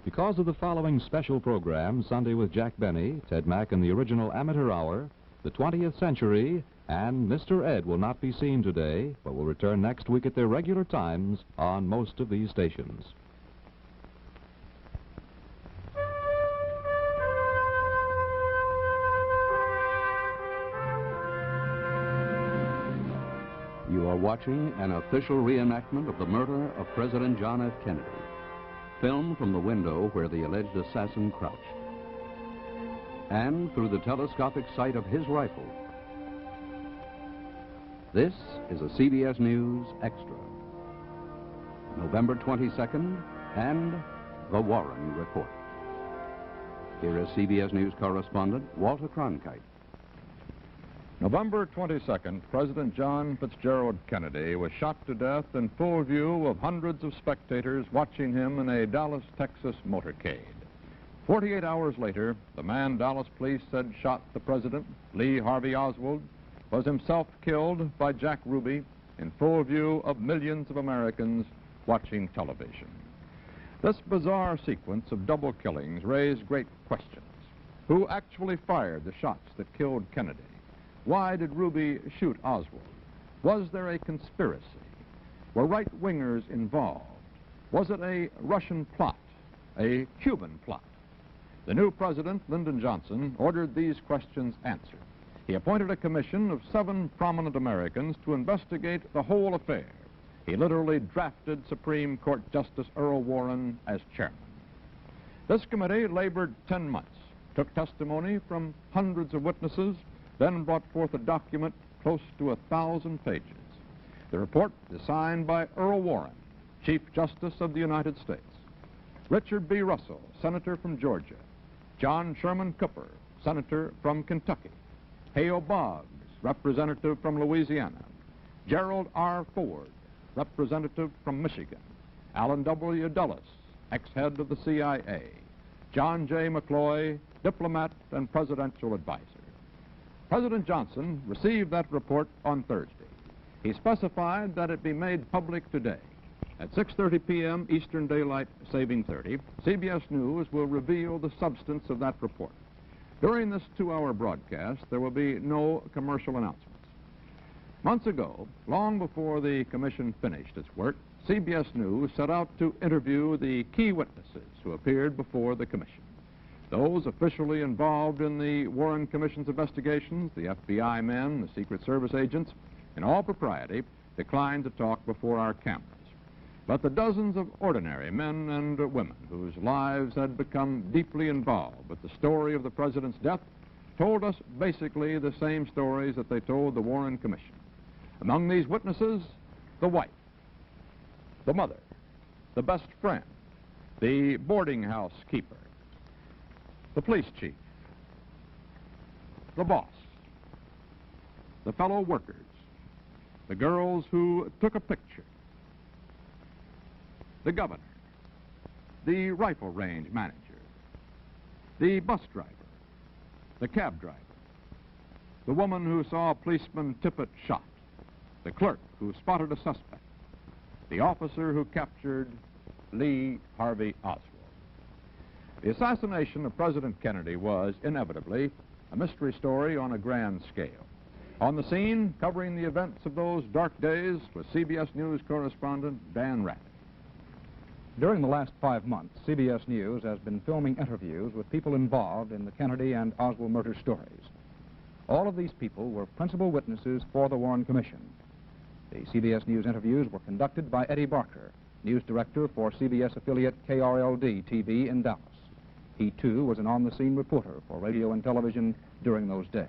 Because of the following special program, Sunday with Jack Benny, Ted Mack and the original Amateur Hour, the 20th Century, and Mr. Ed will not be seen today, but will return next week at their regular times on most of these stations. You are watching an official reenactment of the murder of President John F. Kennedy, filmed from the window where the alleged assassin crouched, and through the telescopic sight of his rifle. This is a CBS News Extra. November 22nd and the Warren Report. Here is CBS News correspondent Walter Cronkite. November 22nd, President John Fitzgerald Kennedy was shot to death in full view of hundreds of spectators watching him in a Dallas, Texas motorcade. 48 hours later, the man Dallas police said shot the president, Lee Harvey Oswald, was himself killed by Jack Ruby in full view of millions of Americans watching television. This bizarre sequence of double killings raised great questions. Who actually fired the shots that killed Kennedy? Why did Ruby shoot Oswald? Was there a conspiracy? Were right-wingers involved? Was it a Russian plot, a Cuban plot? The new president, Lyndon Johnson, ordered these questions answered. He appointed a commission of 7 prominent Americans to investigate the whole affair. He literally drafted Supreme Court Justice Earl Warren as chairman. This committee labored 10 months, took testimony from hundreds of witnesses, then brought forth a document close to 1,000 pages. The report is signed by Earl Warren, Chief Justice of the United States, Richard B. Russell, Senator from Georgia, John Sherman Cooper, Senator from Kentucky, Hale Boggs, Representative from Louisiana, Gerald R. Ford, Representative from Michigan, Allen W. Dulles, ex-head of the CIA, John J. McCloy, diplomat and presidential advisor. President Johnson received that report on Thursday. He specified that it be made public today. At 6:30 p.m. Eastern Daylight Saving 30, CBS News will reveal the substance of that report. During this 2-hour broadcast, there will be no commercial announcements. Months ago, long before the commission finished its work, CBS News set out to interview the key witnesses who appeared before the commission. Those officially involved in the Warren Commission's investigations, the FBI men, the Secret Service agents, in all propriety, declined to talk before our cameras. But the dozens of ordinary men and women whose lives had become deeply involved with the story of the president's death told us basically the same stories that they told the Warren Commission. Among these witnesses, the wife, the mother, the best friend, the boarding house keeper, the police chief, the boss, the fellow workers, the girls who took a picture, the governor, the rifle range manager, the bus driver, the cab driver, the woman who saw policeman Tippett shot, the clerk who spotted a suspect, the officer who captured Lee Harvey Oswald. The assassination of President Kennedy was, inevitably, a mystery story on a grand scale. On the scene, covering the events of those dark days, was CBS News correspondent Dan Rather. During the last 5 months, CBS News has been filming interviews with people involved in the Kennedy and Oswald murder stories. All of these people were principal witnesses for the Warren Commission. The CBS News interviews were conducted by Eddie Barker, news director for CBS affiliate KRLD-TV in Dallas. He, too, was an on-the-scene reporter for radio and television during those days.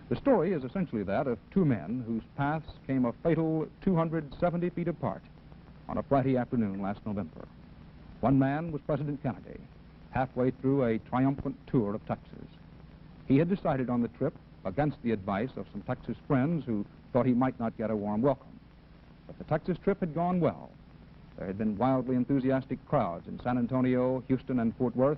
The story is essentially that of 2 men whose paths came a fatal 270 feet apart on a Friday afternoon last November. One man was President Kennedy, halfway through a triumphant tour of Texas. He had decided on the trip against the advice of some Texas friends who thought he might not get a warm welcome. But the Texas trip had gone well. There had been wildly enthusiastic crowds in San Antonio, Houston, and Fort Worth,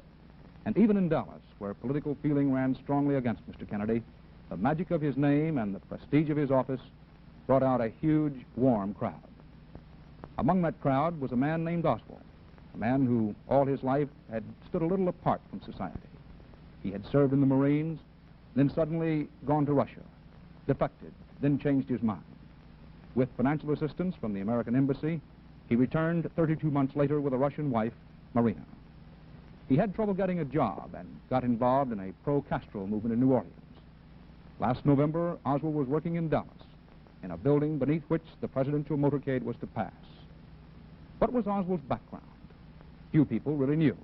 and even in Dallas, where political feeling ran strongly against Mr. Kennedy, the magic of his name and the prestige of his office brought out a huge, warm crowd. Among that crowd was a man named Oswald, a man who all his life had stood a little apart from society. He had served in the Marines, then suddenly gone to Russia, defected, then changed his mind. With financial assistance from the American Embassy, he returned 32 months later with a Russian wife, Marina. He had trouble getting a job and got involved in a pro-Castro movement in New Orleans. Last November, Oswald was working in Dallas, in a building beneath which the presidential motorcade was to pass. What was Oswald's background? Few people really knew.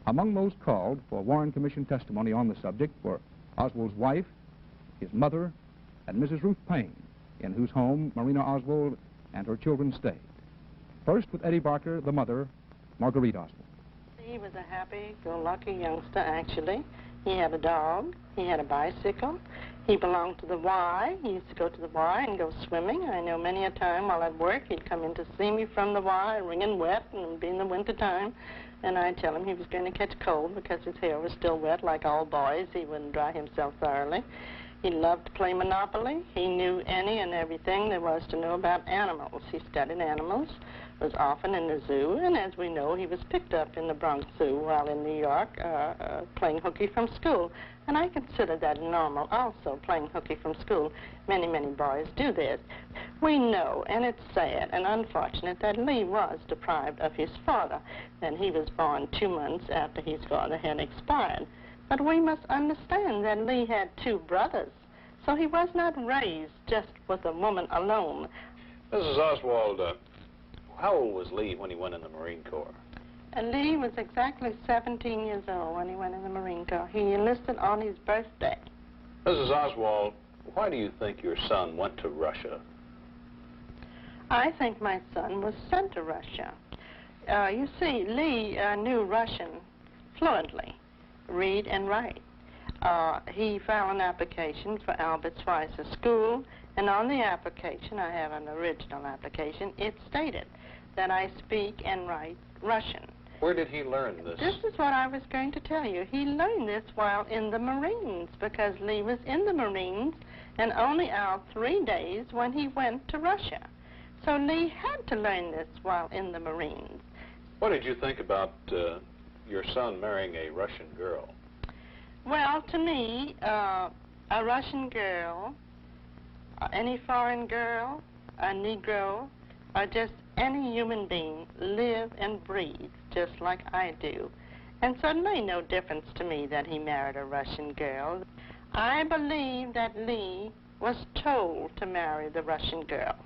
Among those called for Warren Commission testimony on the subject were Oswald's wife, his mother, and Mrs. Ruth Paine, in whose home Marina Oswald and her children stayed. First with Eddie Barker, the mother, Marguerite Oswald. He was a happy-go-lucky youngster, actually. He had a dog. He had a bicycle. He belonged to the Y. He used to go to the Y and go swimming. I know many a time while at work he'd come in to see me from the Y, wringing wet, and it'd be in the winter time. And I'd tell him he was going to catch cold because his hair was still wet, like all boys. He wouldn't dry himself thoroughly. He loved to play Monopoly. He knew any and everything there was to know about animals. He studied animals, was often in the zoo, and as we know, he was picked up in the Bronx Zoo while in New York playing hooky from school. And I consider that normal also, playing hooky from school. Many, many boys do this. We know, and it's sad and unfortunate, that Lee was deprived of his father, and he was born 2 months after his father had expired. But we must understand that Lee had 2 brothers, so he was not raised just with a woman alone. Mrs. Oswald, how old was Lee when he went in the Marine Corps? Lee was exactly 17 years old when he went in the Marine Corps. He enlisted on his birthday. Mrs. Oswald, why do you think your son went to Russia? I think my son was sent to Russia. You see, Lee knew Russian fluently, read and write. He filed an application for Albert Schweitzer School, and on the application, I have an original application, it stated that I speak and write Russian. Where did he learn this? This is what I was going to tell you. He learned this while in the Marines, because Lee was in the Marines and only out 3 days when he went to Russia. So Lee had to learn this while in the Marines. What did you think about your son marrying a Russian girl? Well, to me, a Russian girl, any foreign girl, a Negro, or just any human being live and breathe just like I do. And so it made no difference to me that he married a Russian girl. I believe that Lee was told to marry the Russian girl.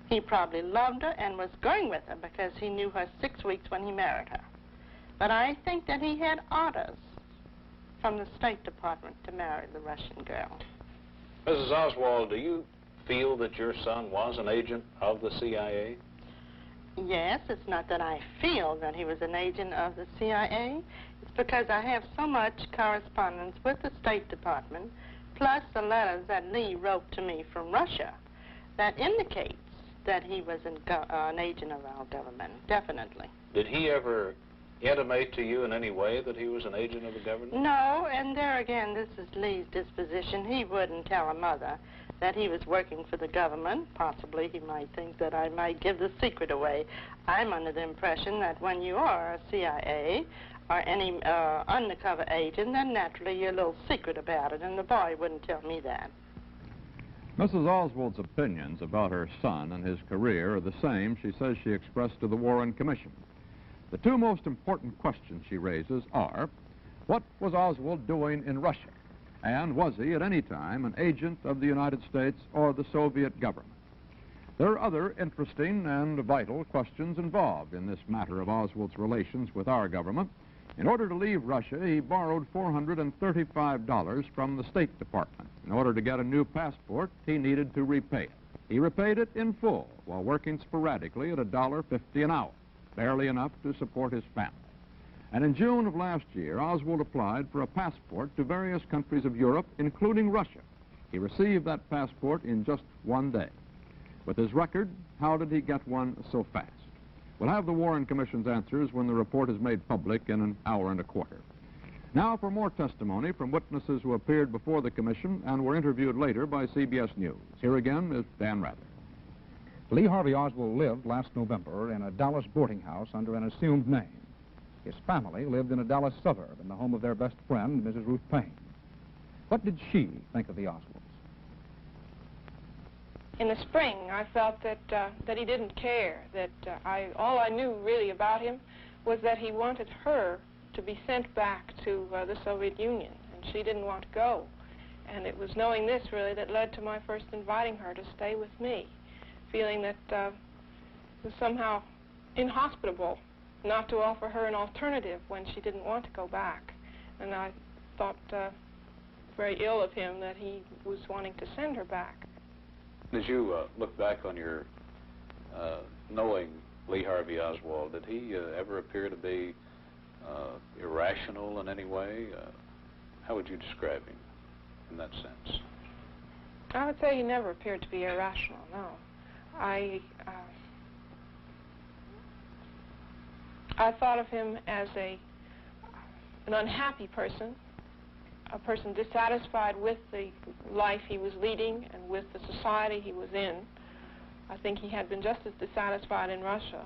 He probably loved her and was going with her because he knew her 6 weeks when he married her. But I think that he had orders from the State Department to marry the Russian girl. Mrs. Oswald, do you feel that your son was an agent of the CIA? Yes, it's not that I feel that he was an agent of the CIA. It's because I have so much correspondence with the State Department, plus the letters that Lee wrote to me from Russia, that indicates that he was an agent of our government, definitely. Did he ever intimate to you in any way that he was an agent of the government? No, and there again, this is Lee's disposition. He wouldn't tell a mother that he was working for the government. Possibly he might think that I might give the secret away. I'm under the impression that when you are a CIA or any undercover agent, then naturally you're a little secret about it, and the boy wouldn't tell me that. Mrs. Oswald's opinions about her son and his career are the same she says she expressed to the Warren Commission. The 2 most important questions she raises are, what was Oswald doing in Russia? And was he at any time an agent of the United States or the Soviet government? There are other interesting and vital questions involved in this matter of Oswald's relations with our government. In order to leave Russia, he borrowed $435 from the State Department. In order to get a new passport, he needed to repay it. He repaid it in full while working sporadically at $1.50 an hour, barely enough to support his family. And in June of last year, Oswald applied for a passport to various countries of Europe, including Russia. He received that passport in just 1 day. With his record, how did he get one so fast? We'll have the Warren Commission's answers when the report is made public in an hour and a quarter. Now for more testimony from witnesses who appeared before the Commission and were interviewed later by CBS News. Here again is Dan Rather. Lee Harvey Oswald lived last November in a Dallas boarding house under an assumed name. His family lived in a Dallas suburb in the home of their best friend, Mrs. Ruth Paine. What did she think of the Oswalds? In the spring, I felt that he didn't care, that all I knew really about him was that he wanted her to be sent back to the Soviet Union, and she didn't want to go. And it was knowing this, really, that led to my first inviting her to stay with me, feeling that it was somehow inhospitable not to offer her an alternative when she didn't want to go back. And I thought very ill of him that he was wanting to send her back. As you look back on your knowing Lee Harvey Oswald, did he ever appear to be irrational in any way? How would you describe him in that sense? I would say he never appeared to be irrational, no. I thought of him as an unhappy person, a person dissatisfied with the life he was leading and with the society he was in. I think he had been just as dissatisfied in Russia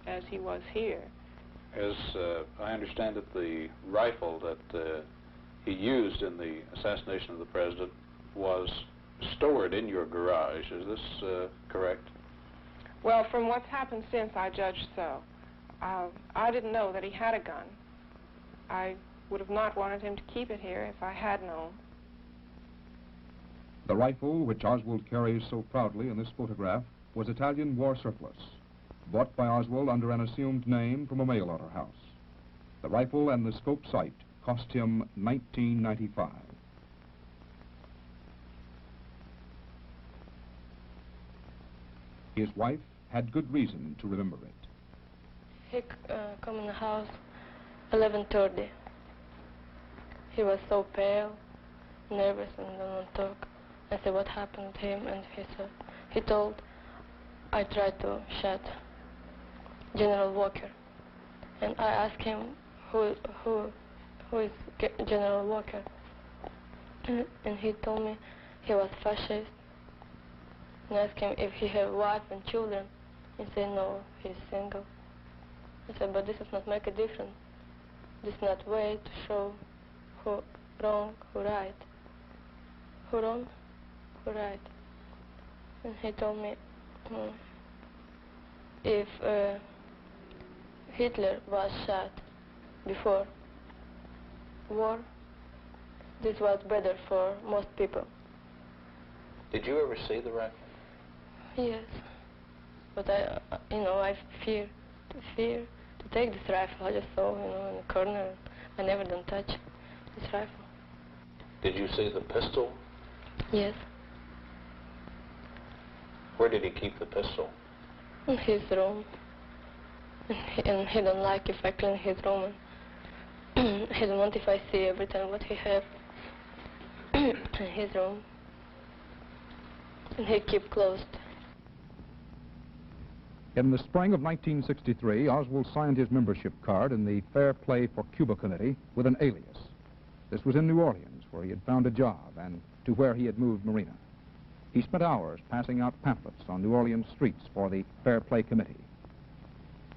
as he was here. As I understand it, the rifle that he used in the assassination of the president was stored in your garage. Is this correct? Well, from what's happened since, I judged so. I didn't know that he had a gun. I would have not wanted him to keep it here if I had known. The rifle, which Oswald carries so proudly in this photograph, was Italian war surplus, bought by Oswald under an assumed name from a mail-order house. The rifle and the scope sight cost him $19.95. His wife had good reason to remember it. He come in the house 11:30. He was so pale, nervous, and didn't want to talk. I said, what happened to him? And he told, I tried to shoot General Walker. And I asked him, who is General Walker? And he told me he was fascist. And I asked him if he had wife and children. He said, no, he's single. I said, but this does not make a difference. This is not way to show who wrong, who right. Who wrong, who right. And he told me, if Hitler was shot before war, this was better for most people. Did you ever see the rifle? Yes, but I fear to take this rifle. I just saw, in the corner. I never done touch this rifle. Did you see the pistol? Yes. Where did he keep the pistol? In his room. And he don't like if I clean his room. He don't want if I see every time what he have in his room. And he keep closed. In the spring of 1963, Oswald signed his membership card in the Fair Play for Cuba Committee with an alias. This was in New Orleans, where he had found a job, and to where he had moved Marina. He spent hours passing out pamphlets on New Orleans streets for the Fair Play Committee.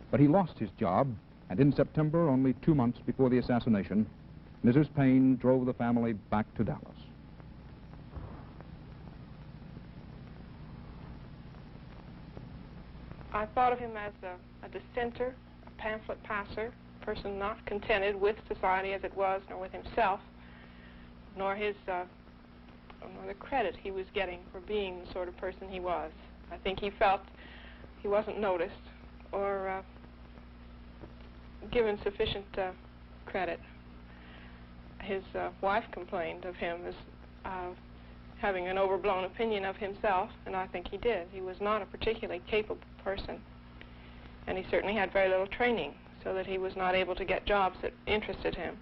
But he lost his job, and in September, only 2 months before the assassination, Mrs. Paine drove the family back to Dallas. I thought of him as a dissenter, a pamphlet passer, a person not contented with society as it was, nor with himself, nor nor the credit he was getting for being the sort of person he was. I think he felt he wasn't noticed or given sufficient credit. His wife complained of him as having an overblown opinion of himself, and I think he did. He was not a particularly capable person, and he certainly had very little training, so that he was not able to get jobs that interested him.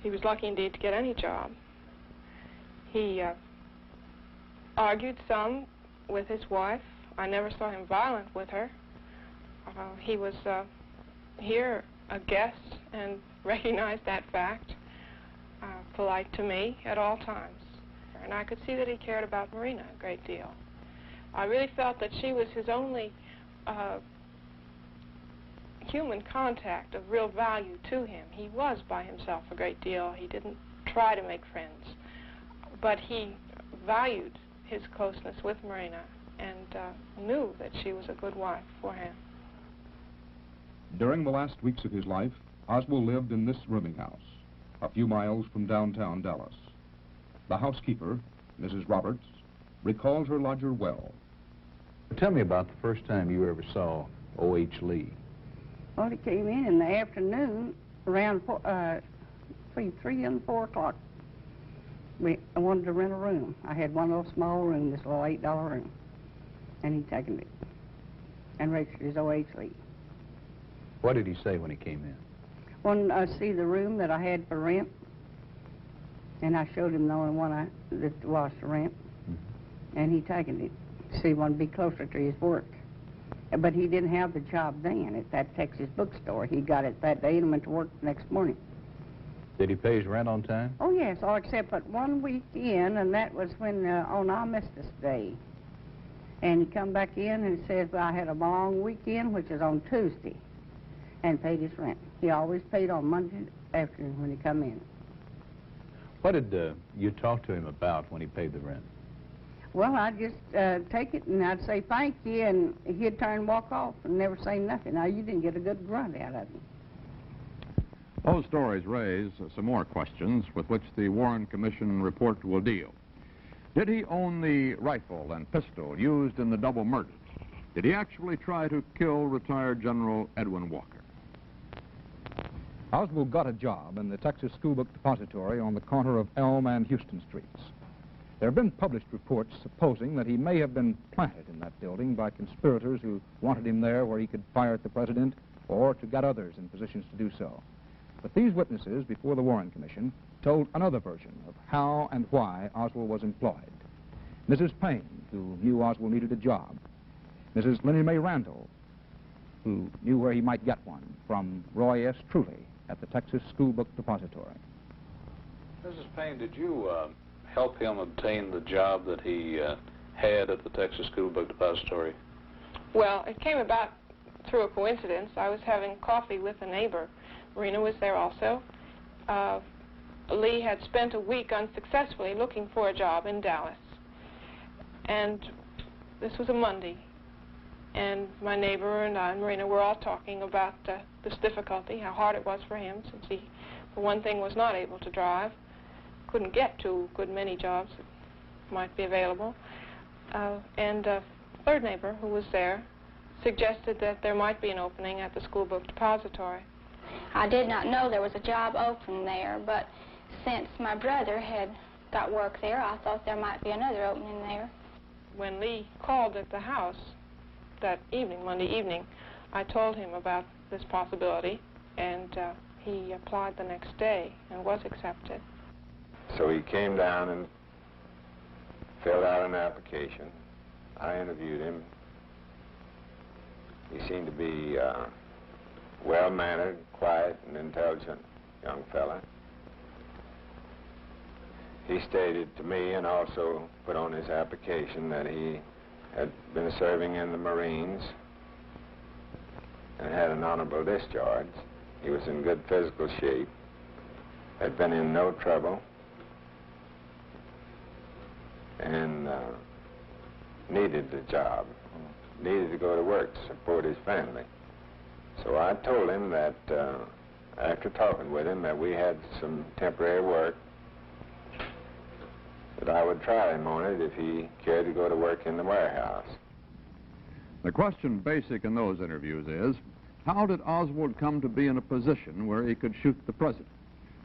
He was lucky indeed to get any job. He argued some with his wife. I never saw him violent with her. He was here a guest and recognized that fact, polite to me at all times. And I could see that he cared about Marina a great deal. I really felt that she was his only human contact of real value to him. He was by himself a great deal. He didn't try to make friends, but he valued his closeness with Marina and knew that she was a good wife for him. During the last weeks of his life, Oswald lived in this rooming house, a few miles from downtown Dallas. The housekeeper, Mrs. Roberts, recalled her lodger well. Tell me about the first time you ever saw O.H. Lee. Well, he came in the afternoon around between 3 and 4 o'clock. I wanted to rent a room. I had one little small room, this little $8 room. And he taken it and registered as O.H. Lee. What did he say when he came in? Wanted to see the room that I had for rent. And I showed him the only one that was for rent. Mm-hmm. And he taken it. So he wanted to be closer to his work. But he didn't have the job then at that Texas bookstore. He got it that day and went to work the next morning. Did he pay his rent on time? Oh, yes, all except but 1 week in, and that was when on Armistice Day. And he come back in and says, well, I had a long weekend, which is on Tuesday, and paid his rent. He always paid on Monday afternoon when he come in. What did you talk to him about when he paid the rent? Well, I'd just take it, and I'd say thank you, and he'd turn and walk off and never say nothing. Now, you didn't get a good grunt out of him. Those stories raise some more questions with which the Warren Commission report will deal. Did he own the rifle and pistol used in the double murders? Did he actually try to kill retired General Edwin Walker? Oswald got a job in the Texas School Book Depository on the corner of Elm and Houston Streets. There have been published reports supposing that he may have been planted in that building by conspirators who wanted him there where he could fire at the president or to get others in positions to do so. But these witnesses before the Warren Commission told another version of how and why Oswald was employed. Mrs. Paine, who knew Oswald needed a job. Mrs. Linnie Mae Randall, who knew where he might get one from Roy S. Truly at the Texas School Book Depository. Mrs. Paine, did you help him obtain the job that he had at the Texas School Book Depository? Well, it came about through a coincidence. I was having coffee with a neighbor. Marina was there also. Lee had spent a week unsuccessfully looking for a job in Dallas. And this was a Monday. And my neighbor and I and Marina were all talking about this difficulty, how hard it was for him, since he, for one thing, was not able to drive, couldn't get to a good many jobs that might be available. And a third neighbor who was there suggested that there might be an opening at the School Book Depository. I did not know there was a job open there, but since my brother had got work there, I thought there might be another opening there. When Lee called at the house that evening, Monday evening, I told him about this possibility, and he applied the next day and was accepted. So he came down and filled out an application. I interviewed him. He seemed to be well-mannered, quiet, and intelligent young fella. He stated to me and also put on his application that he had been serving in the Marines and had an honorable discharge. He was in good physical shape, had been in no trouble, and needed the job, needed to go to work to support his family. So I told him that after talking with him that we had some temporary work, that I would try him on it if he cared to go to work in the warehouse. The question basic in those interviews is, how did Oswald come to be in a position where he could shoot the president?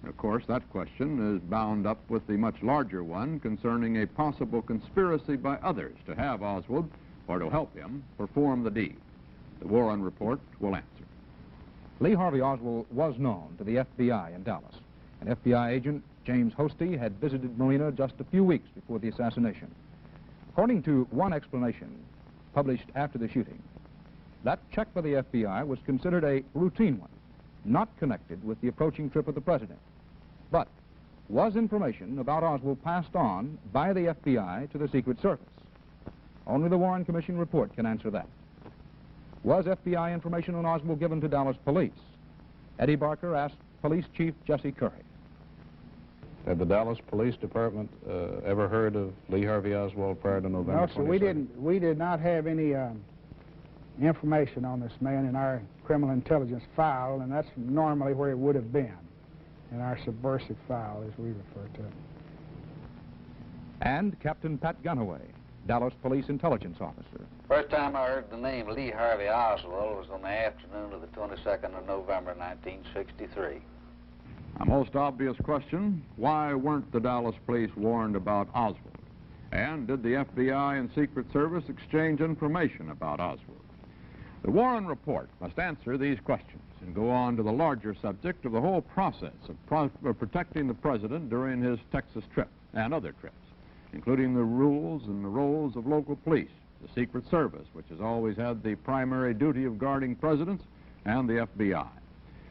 Of course, that question is bound up with the much larger one concerning a possible conspiracy by others to have Oswald, or to help him, perform the deed. The Warren Report will answer. Lee Harvey Oswald was known to the FBI in Dallas. An FBI agent, James Hosty, had visited Marina just a few weeks before the assassination. According to one explanation published after the shooting, that check by the FBI was considered a routine one, not connected with the approaching trip of the president, but was information about Oswald passed on by the FBI to the Secret Service. Only the Warren Commission report can answer that. Was FBI information on Oswald given to Dallas police? Eddie Barker asked Police Chief Jesse Curry. Had the Dallas Police Department ever heard of Lee Harvey Oswald prior to November 22nd? No, sir, we did not have any information on this man in our criminal intelligence file, and that's normally where it would have been, in our subversive file, as we refer to it. And Captain Pat Gunaway, Dallas Police Intelligence Officer. First time I heard the name Lee Harvey Oswald was on the afternoon of the 22nd of November, 1963. A most obvious question, why weren't the Dallas police warned about Oswald? And did the FBI and Secret Service exchange information about Oswald? The Warren Report must answer these questions and go on to the larger subject of the whole process of protecting the president during his Texas trip and other trips, including the rules and the roles of local police, the Secret Service, which has always had the primary duty of guarding presidents, and the FBI.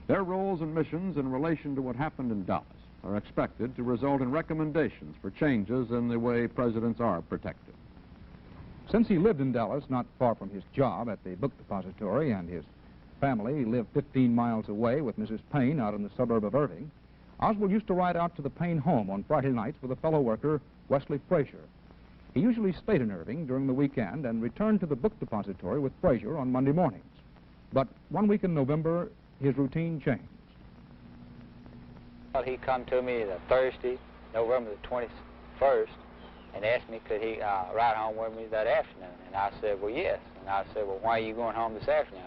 Their roles and missions in relation to what happened in Dallas are expected to result in recommendations for changes in the way presidents are protected. Since he lived in Dallas, not far from his job at the book depository, and his family lived 15 miles away with Mrs. Paine out in the suburb of Irving, Oswald used to ride out to the Paine home on Friday nights with a fellow worker, Wesley Frazier. He usually stayed in Irving during the weekend and returned to the book depository with Frazier on Monday mornings. But one week in November, his routine changed. Well, he come to me Thursday, November the 21st, and asked me could he ride home with me that afternoon. And I said, well, yes. And I said, well, why are you going home this afternoon?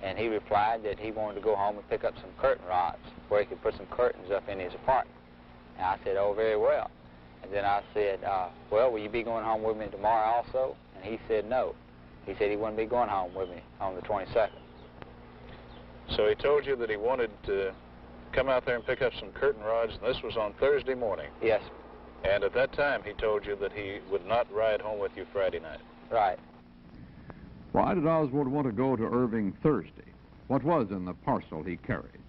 And he replied that he wanted to go home and pick up some curtain rods where he could put some curtains up in his apartment. And I said, oh, very well. And then I said, well, will you be going home with me tomorrow also? And he said no. He said he wouldn't be going home with me on the 22nd. So he told you that he wanted to come out there and pick up some curtain rods, and this was on Thursday morning? Yes. And at that time, he told you that he would not ride home with you Friday night? Right. Why did Oswald want to go to Irving Thursday? What was in the parcel he carried?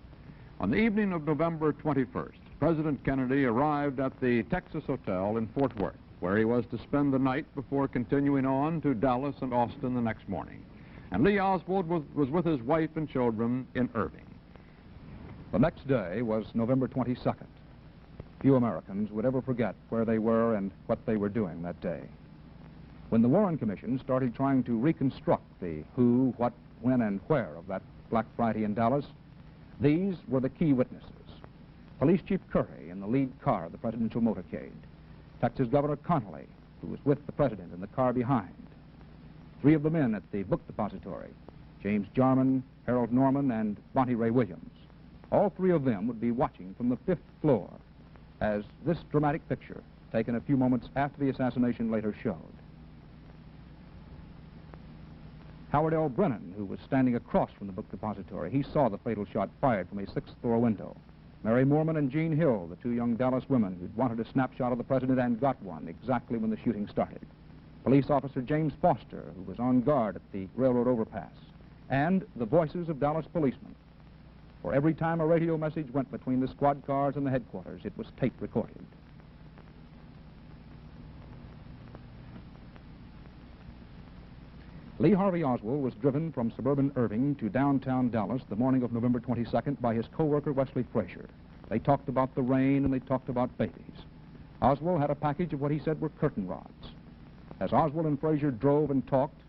On the evening of November 21st, President Kennedy arrived at the Texas Hotel in Fort Worth, where he was to spend the night before continuing on to Dallas and Austin the next morning. And Lee Oswald was with his wife and children in Irving. The next day was November 22nd. Few Americans would ever forget where they were and what they were doing that day. When the Warren Commission started trying to reconstruct the who, what, when, and where of that Black Friday in Dallas, these were the key witnesses. Police Chief Curry in the lead car of the presidential motorcade. Texas Governor Connally, who was with the president in the car behind. Three of the men at the book depository, James Jarman, Harold Norman, and Monty Ray Williams. All three of them would be watching from the 5th floor as this dramatic picture, taken a few moments after the assassination, later showed. Howard L. Brennan, who was standing across from the book depository, he saw the fatal shot fired from a 6th floor window. Mary Moorman and Jean Hill, the two young Dallas women who'd wanted a snapshot of the president and got one exactly when the shooting started. Police officer James Foster, who was on guard at the railroad overpass. And the voices of Dallas policemen. For every time a radio message went between the squad cars and the headquarters, it was tape recorded. Lee Harvey Oswald was driven from suburban Irving to downtown Dallas the morning of November 22nd by his co-worker Wesley Frazier. They talked about the rain and they talked about babies. Oswald had a package of what he said were curtain rods. As Oswald and Frazier drove and talked,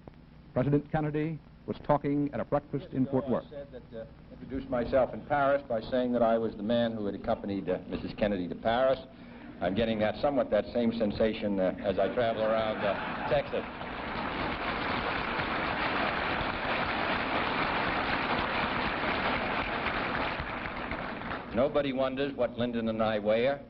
President Kennedy was talking at a breakfast in Fort Worth. I said that, introduced myself in Paris by saying that I was the man who had accompanied Mrs. Kennedy to Paris. I'm getting somewhat that same sensation as I travel around Texas. Nobody wonders what Lyndon and I wear.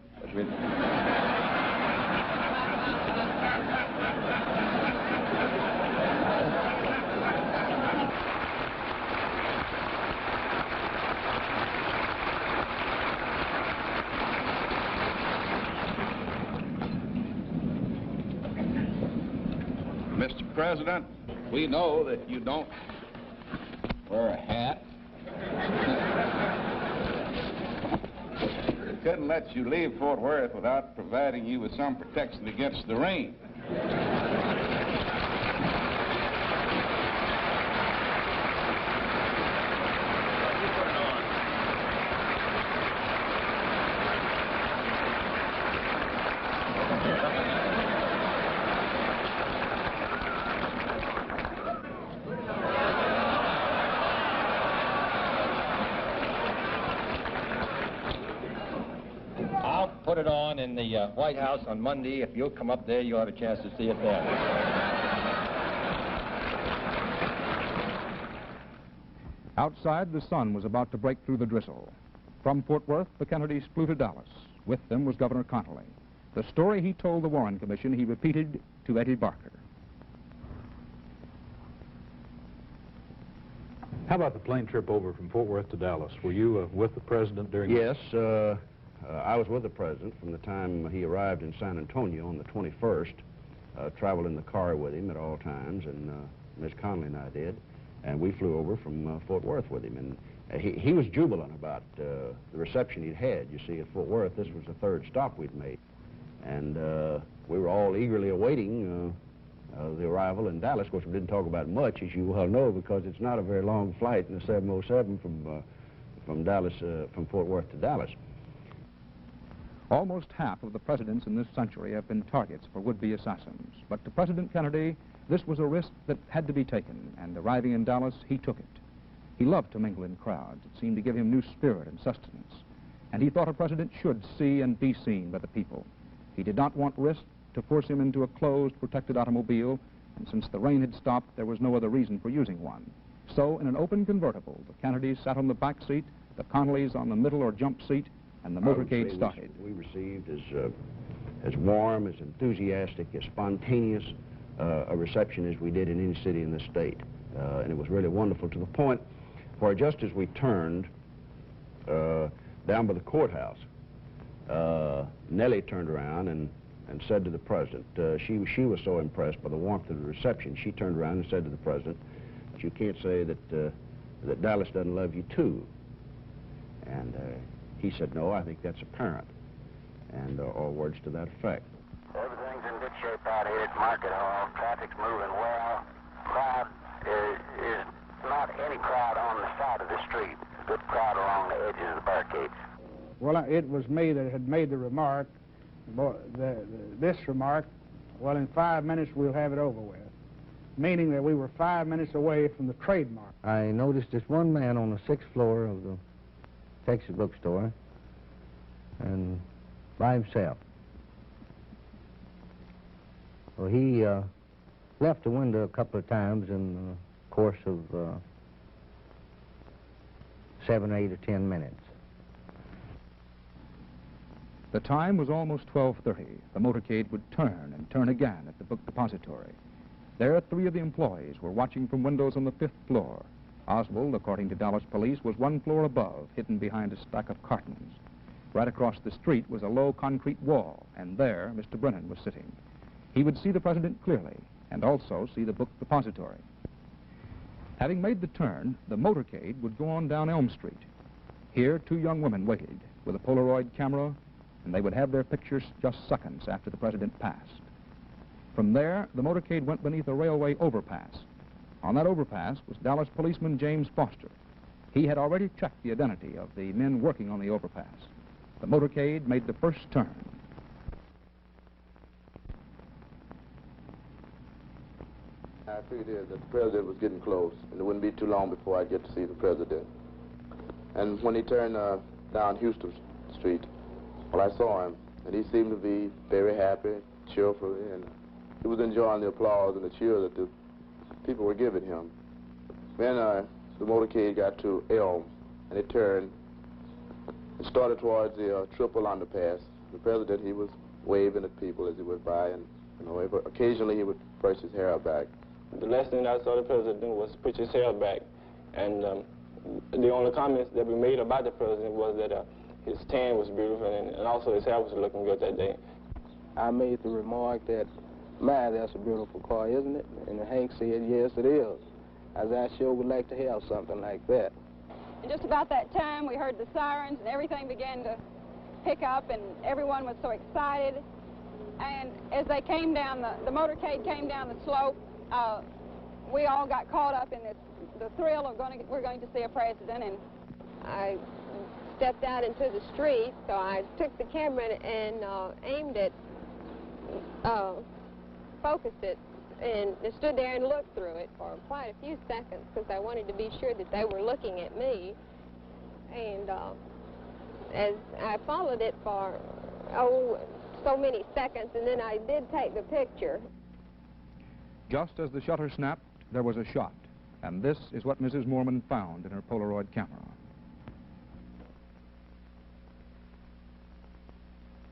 Mr. President, we know that you don't wear a hat. We couldn't let you leave Fort Worth without providing you with some protection against the rain. put it on in the White House on Monday. If you'll come up there, you'll have a chance to see it there. Outside, the sun was about to break through the drizzle. From Fort Worth, the Kennedys flew to Dallas. With them was Governor Connally. The story he told the Warren Commission, he repeated to Eddie Barker. How about the plane trip over from Fort Worth to Dallas? Were you with the president during Yes, I was with the president from the time he arrived in San Antonio on the 21st. Traveled in the car with him at all times, and Miss Connally and I did. And we flew over from Fort Worth with him. And he was jubilant about the reception he'd had. You see, at Fort Worth, this was the third stop we'd made. And we were all eagerly awaiting the arrival in Dallas. Of course, we didn't talk about much, as you well know, because it's not a very long flight in the 707 from Fort Worth to Dallas. Almost half of the presidents in this century have been targets for would-be assassins. But to President Kennedy, this was a risk that had to be taken, and arriving in Dallas, he took it. He loved to mingle in crowds. It seemed to give him new spirit and sustenance. And he thought a president should see and be seen by the people. He did not want risk to force him into a closed, protected automobile, and since the rain had stopped, there was no other reason for using one. So, in an open convertible, the Kennedys sat on the back seat, the Connollys on the middle or jump seat, and the motorcade started. We received as warm, as enthusiastic, as spontaneous a reception as we did in any city in the state. And it was really wonderful, to the point where just as we turned down by the courthouse, Nellie turned around and said to the president, she was so impressed by the warmth of the reception, she turned around and said to the president, "But you can't say that Dallas doesn't love you too." And he said, "No, I think that's apparent," and or words to that effect. Everything's in good shape out here at Market Hall. Traffic's moving well. Crowd is not any crowd on the side of the street. Good crowd along the edges of the barricades. Well, it was me that had made the remark, this remark, well, in 5 minutes we'll have it over with, meaning that we were 5 minutes away from the trademark. I noticed this one man on the 6th floor of the Texas bookstore, and by himself. Well, he left the window a couple of times in the course of 7, 8, or 10 minutes. The time was almost 12:30. The motorcade would turn and turn again at the book depository. There, 3 of the employees were watching from windows on the 5th floor. Oswald, according to Dallas police, was 1 floor above, hidden behind a stack of cartons. Right across the street was a low concrete wall, and there Mr. Brennan was sitting. He would see the president clearly, and also see the book depository. Having made the turn, the motorcade would go on down Elm Street. Here, 2 young women waited with a Polaroid camera, and they would have their pictures just seconds after the president passed. From there, the motorcade went beneath a railway overpass. On that overpass was Dallas policeman James Foster. He had already checked the identity of the men working on the overpass. The motorcade made the first turn. I figured that the president was getting close, and it wouldn't be too long before I'd get to see the president. And when he turned down Houston Street, well, I saw him, and he seemed to be very happy, cheerful, and he was enjoying the applause and the cheer that the people were giving him. Then the motorcade got to Elm, and it turned and started towards the triple underpass. The president, he was waving at people as he went by, and occasionally he would brush his hair back. The last thing I saw the president do was push his hair back, and the only comments that we made about the president was that his tan was beautiful, and also his hair was looking good that day. I made the remark that, "My, that's a beautiful car, isn't it?" And Hank said, "Yes, it is." As I sure would like to have something like that. And just about that time, we heard the sirens, and everything began to pick up, and everyone was so excited. And as they came down, the motorcade came down the slope, we all got caught up in the thrill of we're going to see a president. And I stepped out into the street, so I took the camera and aimed it, focused it, and stood there and looked through it for quite a few seconds because I wanted to be sure that they were looking at me. And as I followed it for so many seconds, and then I did take the picture. Just as the shutter snapped, there was a shot. And this is what Mrs. Moorman found in her Polaroid camera.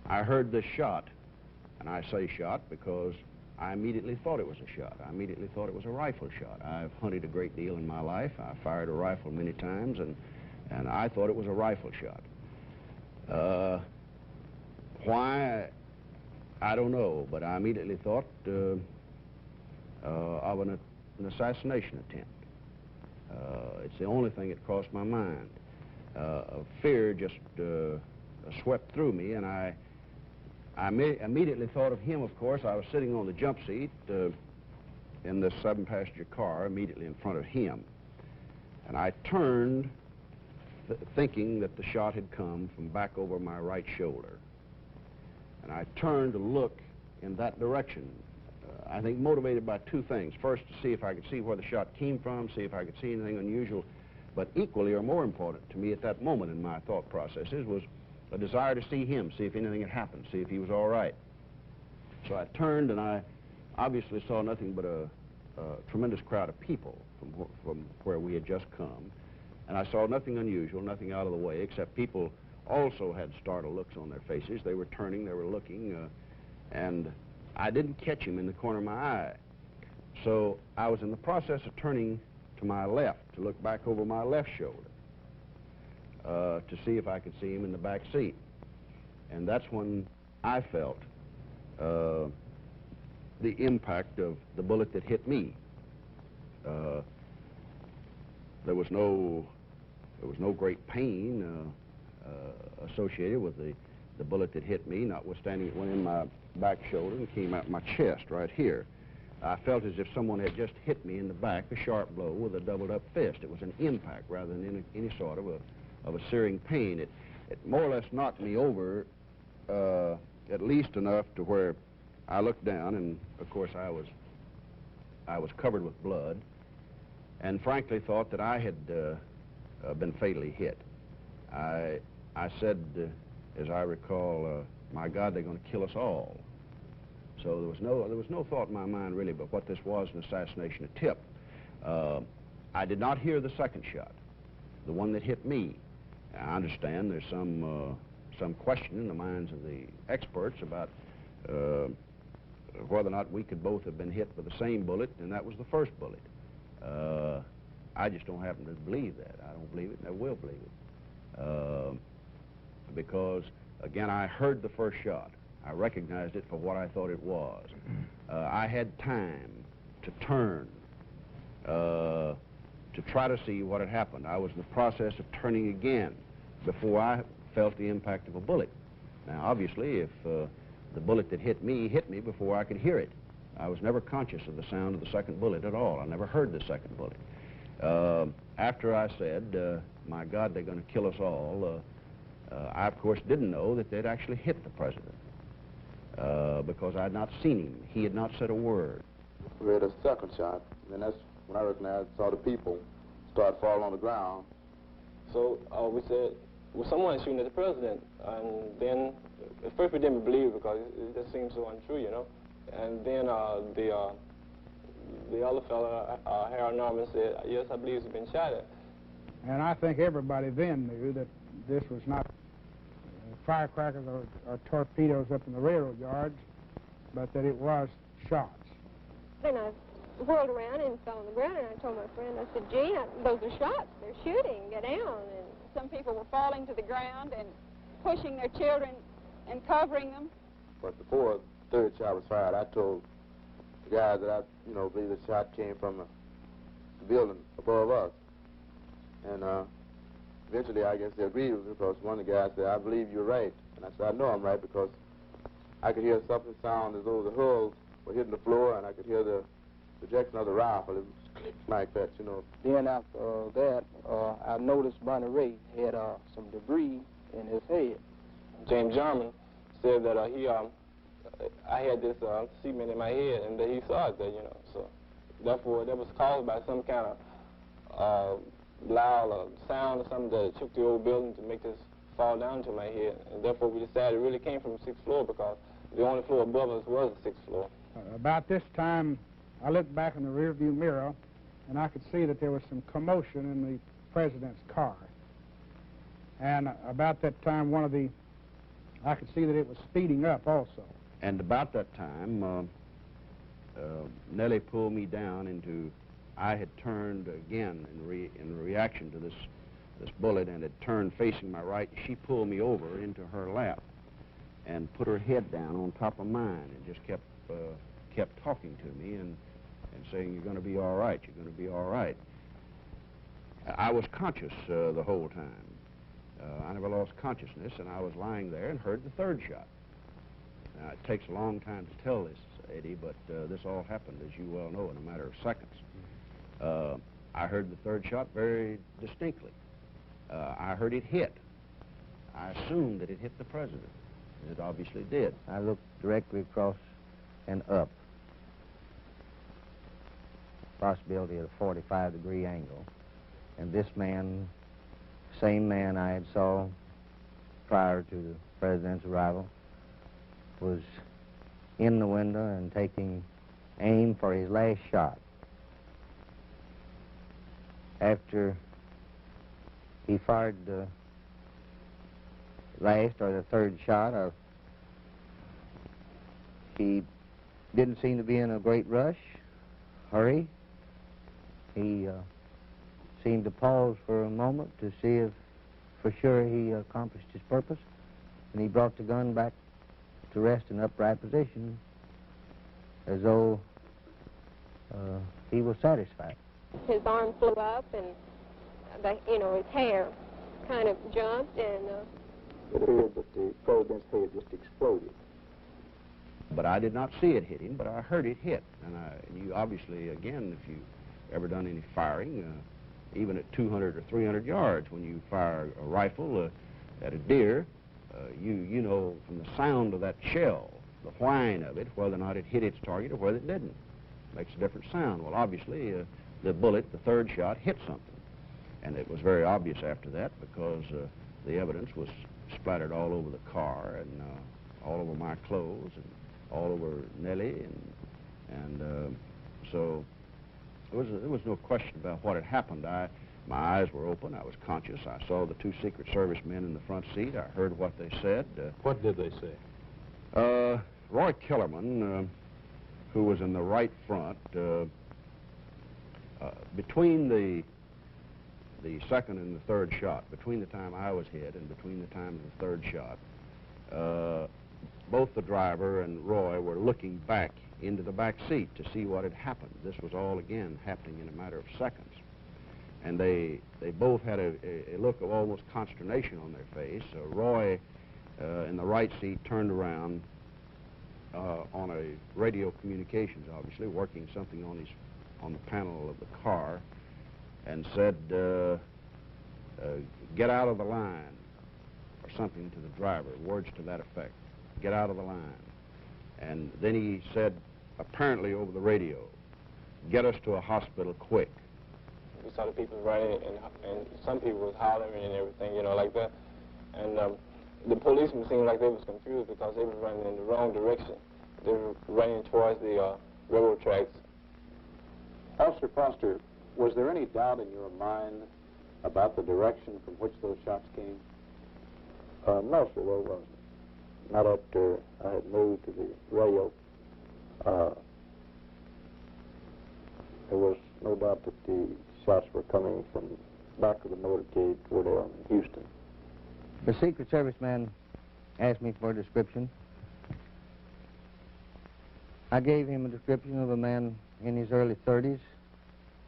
I heard the shot, and I say shot because I immediately thought it was a shot. I immediately thought it was a rifle shot. I've hunted a great deal in my life. I fired a rifle many times, and I thought it was a rifle shot. Why, I don't know, but I immediately thought of an assassination attempt. It's the only thing that crossed my mind. Fear just swept through me, and I immediately thought of him, of course. I was sitting on the jump seat in the 7-passenger car immediately in front of him. And I turned thinking that the shot had come from back over my right shoulder. And I turned to look in that direction, I think motivated by two things. First, to see if I could see where the shot came from, see if I could see anything unusual. But equally or more important to me at that moment in my thought processes was a desire to see him, see if anything had happened, see if he was all right. So I turned, and I obviously saw nothing but a tremendous crowd of people from where we had just come. And I saw nothing unusual, nothing out of the way, except people also had startled looks on their faces. They were turning, they were looking, and I didn't catch him in the corner of my eye. So I was in the process of turning to my left, to look back over my left shoulder, to see if I could see him in the back seat. And that's when I felt the impact of the bullet that hit me. There was no great pain associated with the bullet that hit me, notwithstanding it went in my back shoulder and came out my chest right here. I felt as if someone had just hit me in the back, a sharp blow with a doubled-up fist. It was an impact rather than any sort of a searing pain. It more or less knocked me over at least enough to where I looked down, and of course I was covered with blood, and frankly thought that I had been fatally hit. I said, as I recall, my God, they're going to kill us all. So there was no thought in my mind really but what this was, an assassination attempt. I did not hear the second shot, the one that hit me. I understand there's some question in the minds of the experts about whether or not we could both have been hit with the same bullet, and that was the first bullet. I just don't happen to believe that. I don't believe it, and I will believe it. Because, again, I heard the first shot. I recognized it for what I thought it was. I had time to turn, to try to see what had happened. I was in the process of turning again before I felt the impact of a bullet. Now, obviously, if the bullet that hit me before I could hear it. I was never conscious of the sound of the second bullet at all. I never heard the second bullet. After I said, my God, they're going to kill us all, I, of course, didn't know that they'd actually hit the president because I had not seen him. He had not said a word. We had a second shot, and that's when I recognized, saw the people start falling on the ground. So we said, well, someone shooting at the president. And then, at first we didn't believe it because it just seemed so untrue, you know. And then the other fellow, Harold Norman, said, yes, I believe he's been shot at. And I think everybody then knew that this was not firecrackers or torpedoes up in the railroad yards, but that it was shots. Then I whirled around and fell on the ground, and I told my friend, I said, gee, those are shots. They're shooting. Get down. And some people were falling to the ground and pushing their children and covering them. But before the third shot was fired, I told the guys that I, believe the shot came from the building above us. And eventually, I guess they agreed with me because one of the guys said, I believe you're right. And I said, I know I'm right because I could hear something sound as though the hulls were hitting the floor, and I could hear the projection of the rifle. It was clicking like that, Then after that, I noticed Bonnie Ray had some debris in his head. James Jarman said that I had this cement in my head, and that he saw it there, So therefore, that was caused by some kind of loud sound or something that shook the old building to make this fall down to my head. And therefore, we decided it really came from the 6th floor because the only floor above us was the 6th floor. About this time, I looked back in the rearview mirror, and I could see that there was some commotion in the president's car. And about that time, I could see that it was speeding up also. And about that time, Nellie pulled me down into, I had turned again in reaction to this bullet and had turned facing my right. She pulled me over into her lap and put her head down on top of mine and just kept talking to me and saying, "You're going to be all right, you're going to be all right." I was conscious the whole time. I never lost consciousness, and I was lying there and heard the 3rd shot. Now, it takes a long time to tell this, Eddie, but this all happened, as you well know, in a matter of seconds. I heard the 3rd shot very distinctly. I heard it hit. I assumed that it hit the president. It obviously did. I looked directly across and up. Possibility at a 45-degree angle. And this man, same man I had saw prior to the president's arrival, was in the window and taking aim for his last shot. After he fired the last or the 3rd shot, he didn't seem to be in a great rush, hurry. He seemed to pause for a moment to see if for sure he accomplished his purpose, and he brought the gun back to rest in upright position as though he was satisfied. His arm flew up, and his hair kind of jumped, and it appeared that the president's head just exploded. But I did not see it hitting, but I heard it hit. And you obviously, again, if you've ever done any firing, even at 200 or 300 yards, when you fire a rifle at a deer, you know from the sound of that shell, the whine of it, whether or not it hit its target or whether it didn't. It makes a different sound. Well, obviously, the bullet, the 3rd shot, hit something. And it was very obvious after that because the evidence was splattered all over the car and all over my clothes and all over Nellie. And so there was no question about what had happened. My eyes were open. I was conscious. I saw the 2 Secret Service men in the front seat. I heard what they said. What did they say? Roy Kellerman, who was in the right front, between the 2nd and the 3rd shot, between the time I was hit and between the time of the 3rd shot, both the driver and Roy were looking back into the back seat to see what had happened. This was all, again, happening in a matter of seconds. And they both had a look of almost consternation on their face. Roy, in the right seat, turned around on a radio communications, obviously, working something on the panel of the car, and said, "Get out of the line," or something to the driver, words to that effect. "Get out of the line." And then he said, apparently over the radio, "Get us to a hospital quick." We saw the people running, and some people was hollering and everything, like that. And the policemen seemed like they was confused because they was running in the wrong direction. They were running towards the railroad tracks. Officer Foster, was there any doubt in your mind about the direction from which those shots came? No, sir, there wasn't. Not after I had moved to the rail. There was no doubt that the shots were coming from back of the motorcade toward Houston. The Secret Service man asked me for a description. I gave him a description of a man in his early 30s,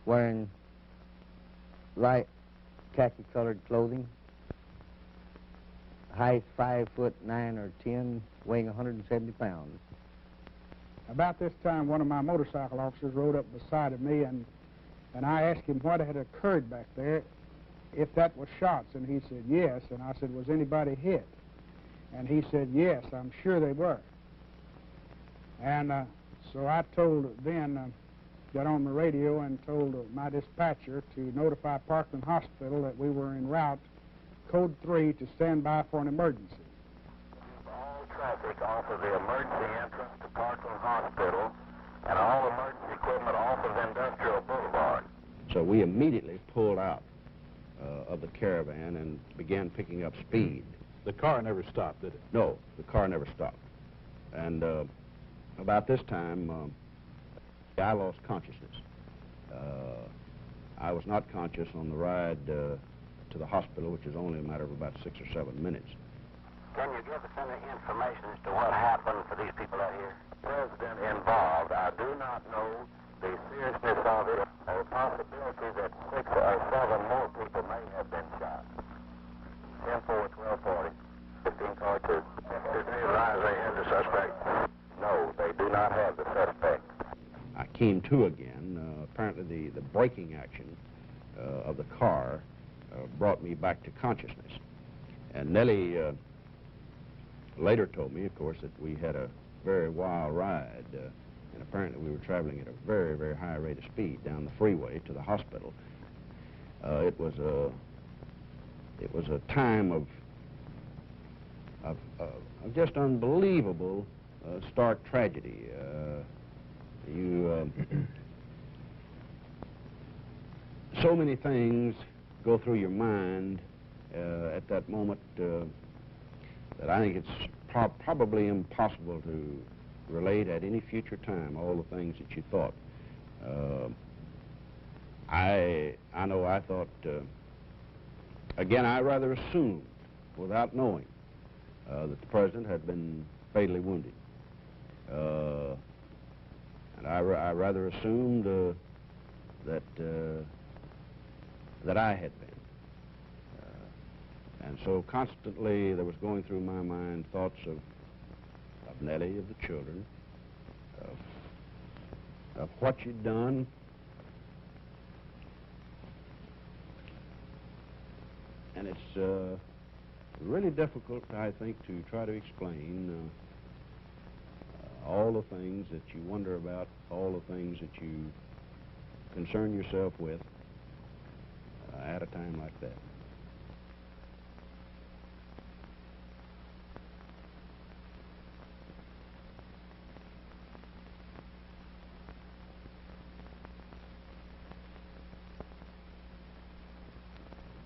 wearing light khaki-colored clothing, height 5'9" or 10", weighing 170 pounds. About this time, one of my motorcycle officers rode up beside of me, and I asked him what had occurred back there, if that was shots, and he said yes, and I said, "Was anybody hit?" And he said, "Yes, I'm sure they were." And so I got on the radio and told my dispatcher to notify Parkland Hospital that we were en route code 3 to stand by for an emergency. All traffic off of the emergency entrance to Parkland Hospital and all emergency equipment off of Industrial Boulevard. So we immediately pulled out of the caravan and began picking up speed. The car never stopped, did it? No, the car never stopped. And about this time, I lost consciousness. I was not conscious on the ride to the hospital, which is only a matter of about 6 or 7 minutes. Can you give us any information as to what happened for these people out here? President involved. I do not know the seriousness of it or the possibility that 6 or 7 more people may have been shot. 10-4, 12-40, 15 car 2. Did they advise they had the suspect? No, they do not have the suspect. I came to again. Apparently the braking action of the car brought me back to consciousness. And Nellie later told me, of course, that we had a very wild ride, and apparently we were traveling at a very, very high rate of speed down the freeway to the hospital. It was a time of just unbelievable stark tragedy. So many things go through your mind at that moment that I think it's probably impossible to relate at any future time, all the things that you thought. I know I thought, again, I rather assumed, without knowing, that the president had been fatally wounded. And I rather assumed that I had been. And so constantly there was going through my mind thoughts of Nellie, of the children, of what you'd done. And it's really difficult, I think, to try to explain all the things that you wonder about, all the things that you concern yourself with at a time like that.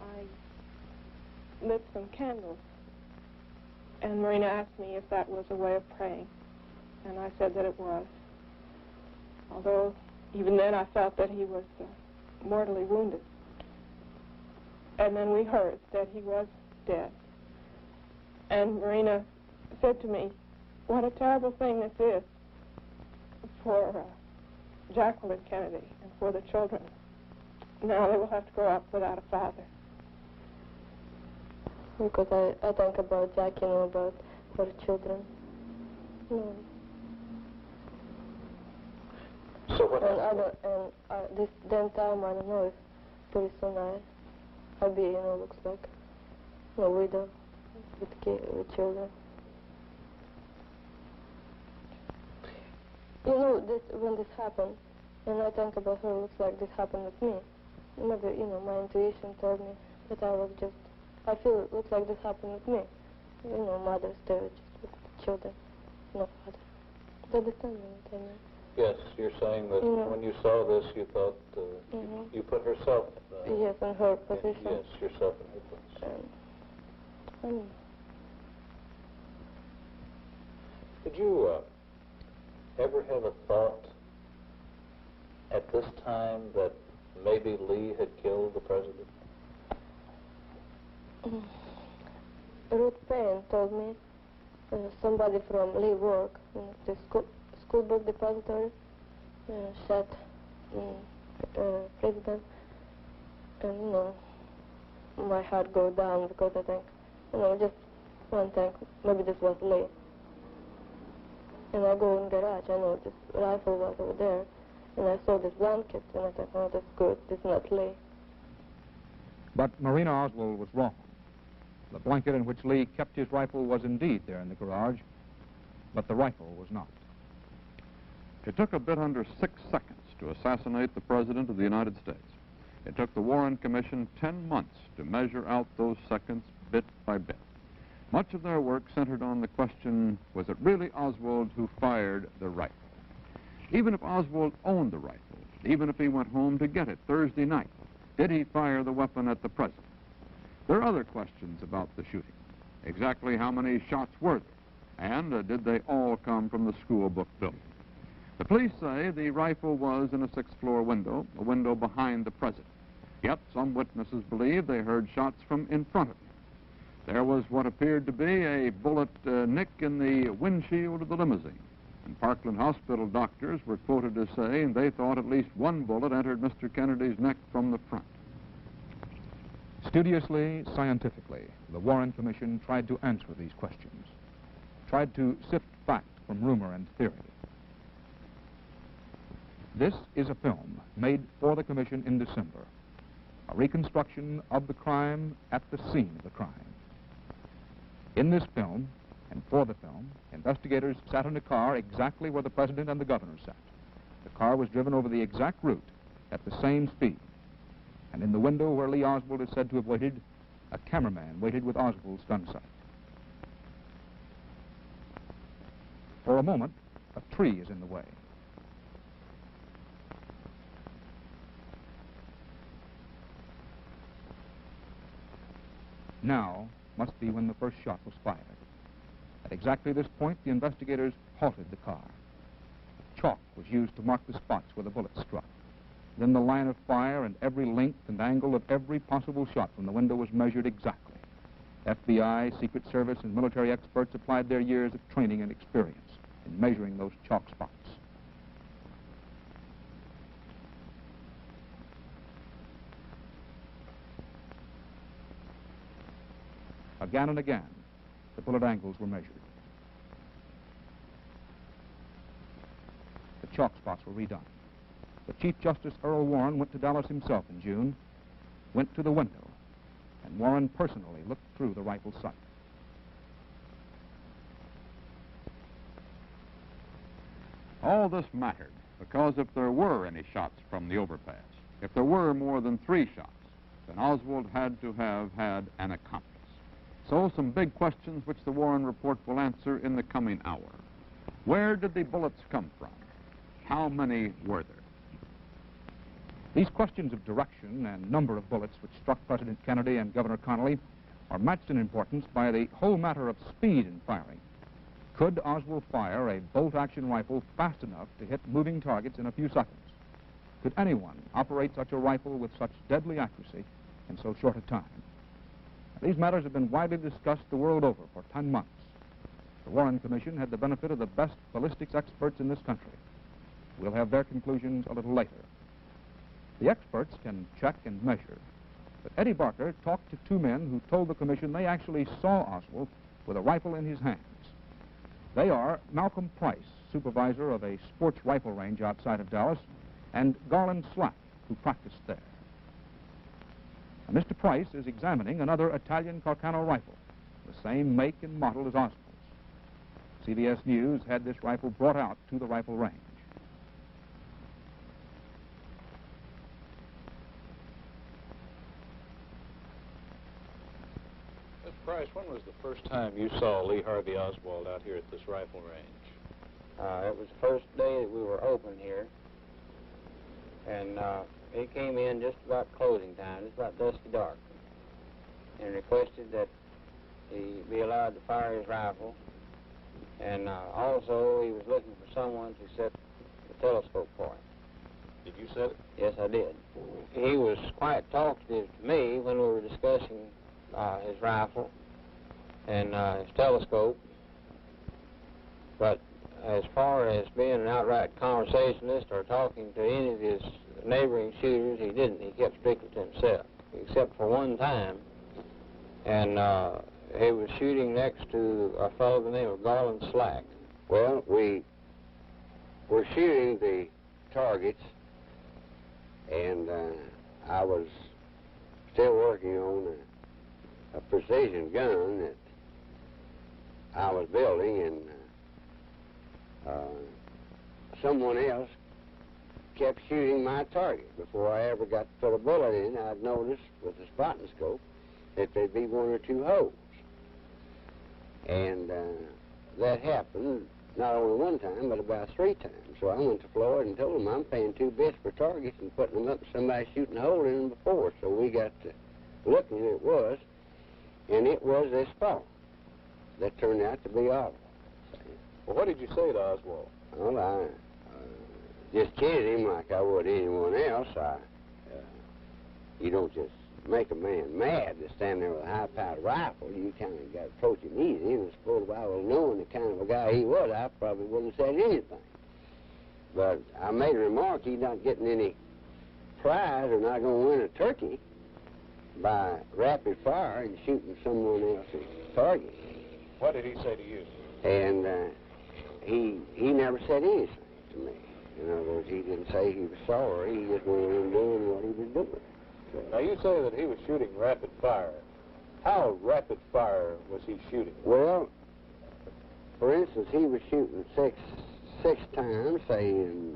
I lit some candles, and Marina asked me if that was a way of praying, and I said that it was. Although even then I felt that he was mortally wounded. And then we heard that he was dead. And Marina said to me, what a terrible thing this is for Jacqueline Kennedy and for the children. Now they will have to grow up without a father. Because I think about Jackie and about her children. No. So what? This damn time, I don't know if pretty soon I'll be, looks like a widow with children. When this happened, and I think about her, looks like this happened with me. Maybe, my intuition told me that I feel it looks like this happened with me. Mothers there just with children, no father. Do you understand what I mean? Yes, you're saying that when you saw this, you thought you put herself. Yes, in her position. Yes, yourself in her place. Did you ever have a thought at this time that maybe Lee had killed the president? Ruth Paine told me somebody from Lee work in the school book depository shot president, and my heart go down because I think just one thing, maybe this was Lee. And I go in the garage, I know this rifle was over there, and I saw this blanket, and I thought, oh, that's good, this is not Lee. But Marina Oswald was wrong. The blanket in which Lee kept his rifle was indeed there in the garage, but the rifle was not. It took a bit under 6 seconds to assassinate the President of the United States. It took the Warren Commission 10 months to measure out those seconds bit by bit. Much of their work centered on the question, was it really Oswald who fired the rifle? Even if Oswald owned the rifle, even if he went home to get it Thursday night, did he fire the weapon at the president? There are other questions about the shooting. Exactly how many shots were there? And did they all come from the school book building? The police say the rifle was in a sixth-floor window, a window behind the president. Yet some witnesses believe they heard shots from in front of him. There was what appeared to be a bullet nick in the windshield of the limousine. And Parkland Hospital doctors were quoted as saying they thought at least one bullet entered Mr. Kennedy's neck from the front. Studiously, scientifically, the Warren Commission tried to answer these questions, tried to sift fact from rumor and theory. This is a film made for the Commission in December, a reconstruction of the crime at the scene of the crime. In this film, and for the film, investigators sat in a car exactly where the president and the governor sat. The car was driven over the exact route at the same speed. And in the window where Lee Oswald is said to have waited, a cameraman waited with Oswald's gun sight. For a moment, a tree is in the way. Now must be when the first shot was fired. At exactly this point, the investigators halted the car. Chalk was used to mark the spots where the bullets struck. Then the line of fire and every length and angle of every possible shot from the window was measured exactly. FBI, Secret Service, and military experts applied their years of training and experience in measuring those chalk spots. Again and again, the bullet angles were measured. The chalk spots were redone. But Chief Justice Earl Warren went to Dallas himself in June, went to the window, and Warren personally looked through the rifle sight. All this mattered because if there were any shots from the overpass, if there were more than 3 shots, then Oswald had to have had an accomplice. So some big questions which the Warren Report will answer in the coming hour. Where did the bullets come from? How many were there? These questions of direction and number of bullets which struck President Kennedy and Governor Connally are matched in importance by the whole matter of speed in firing. Could Oswald fire a bolt-action rifle fast enough to hit moving targets in a few seconds? Could anyone operate such a rifle with such deadly accuracy in so short a time? These matters have been widely discussed the world over for 10 months. The Warren Commission had the benefit of the best ballistics experts in this country. We'll have their conclusions a little later. The experts can check and measure, but Eddie Barker talked to 2 men who told the Commission they actually saw Oswald with a rifle in his hands. They are Malcolm Price, supervisor of a sports rifle range outside of Dallas, and Garland Slack, who practiced there. Now, Mr. Price is examining another Italian Carcano rifle, the same make and model as Oswald's. CBS News had this rifle brought out to the rifle range. Mr. Price, when was the first time you saw Lee Harvey Oswald out here at this rifle range? It was the first day that we were open here, and he came in just about closing time, just about dusky dark, and requested that he be allowed to fire his rifle, and also he was looking for someone to set the telescope for him. Did you set it? Yes, I did. He was quite talkative to me when we were discussing his rifle and his telescope, but as far as being an outright conversationalist or talking to any of his neighboring shooters, he didn't. He kept strictly to himself, except for one time, and he was shooting next to a fellow by the name of Garland Slack. Well, we were shooting the targets, and I was still working on a precision gun that I was building, and someone else kept shooting my target. Before I ever got to put a bullet in, I'd noticed with the spotting scope that there'd be one or two holes. And that happened not only one time, but about 3 times. So I went to Floyd and told him I'm paying 2 bits for targets and putting them up, somebody shooting a hole in them before. So we got to looking, and it was this spot that turned out to be Oswald. Well, what did you say to Oswald? Well, I just kidded him like I would anyone else. You don't just make a man mad to stand there with a high-powered rifle. You kind of got to approach him easy. And I suppose if I was knowing the kind of a guy he was, I probably wouldn't have said anything. But I made a remark, he's not getting any prize or not going to win a turkey by rapid fire and shooting someone else's target. What did he say to you? And he never said anything to me. In other words, he didn't say he was sorry. He just went on doing what he was doing. So, now, you say that he was shooting rapid fire. How rapid fire was he shooting? Well, for instance, he was shooting six times, say, in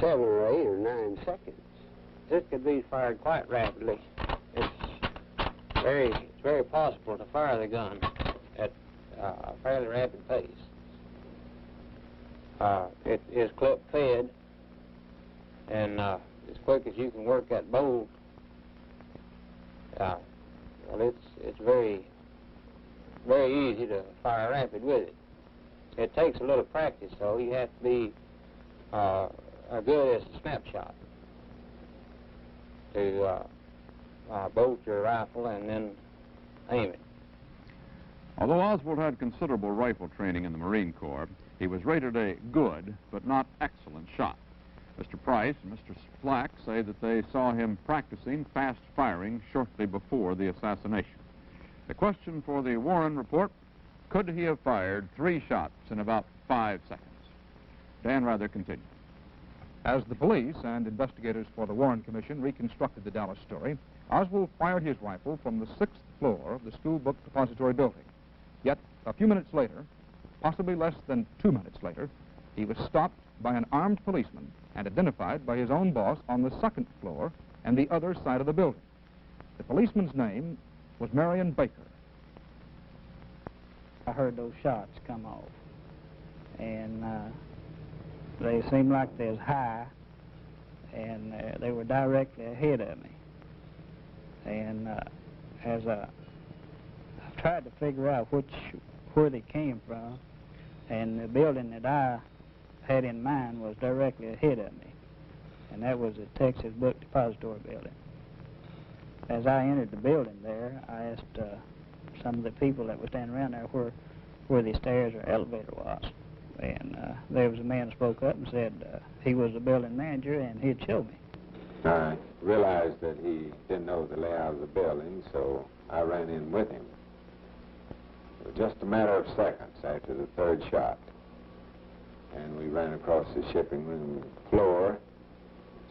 7 or 8 or 9 seconds. This could be fired quite rapidly. It's very possible to fire the gun at a fairly rapid pace. It is clip fed, and as quick as you can work that bolt, well, it's very easy to fire rapid with it. It takes a little practice, though. You have to be good as a snapshot to bolt your rifle and then aim it. Although Oswald had considerable rifle training in the Marine Corps, he was rated a good but not excellent shot. Mr. Price and Mr. Flack say that they saw him practicing fast firing shortly before the assassination. The question for the Warren Report: could he have fired 3 shots in about 5 seconds? Dan Rather continues. As the police and investigators for the Warren Commission reconstructed the Dallas story, Oswald fired his rifle from the 6th floor of the school book depository building. Yet, a few minutes later, possibly less than 2 minutes later, he was stopped by an armed policeman and identified by his own boss on the 2nd floor and the other side of the building. The policeman's name was Marion Baker. I heard those shots come off, and they seemed like they was high, and they were directly ahead of me. And as I tried to figure out where they came from, and the building that I had in mind was directly ahead of me, and that was the Texas Book Depository building. As I entered the building there, I asked some of the people that were standing around there where the stairs or elevator was. And there was a man who spoke up and said he was the building manager and he'd show me. I realized that he didn't know the layout of the building, so I ran in with him. It was just a matter of seconds after the 3rd shot. And we ran across the shipping room floor,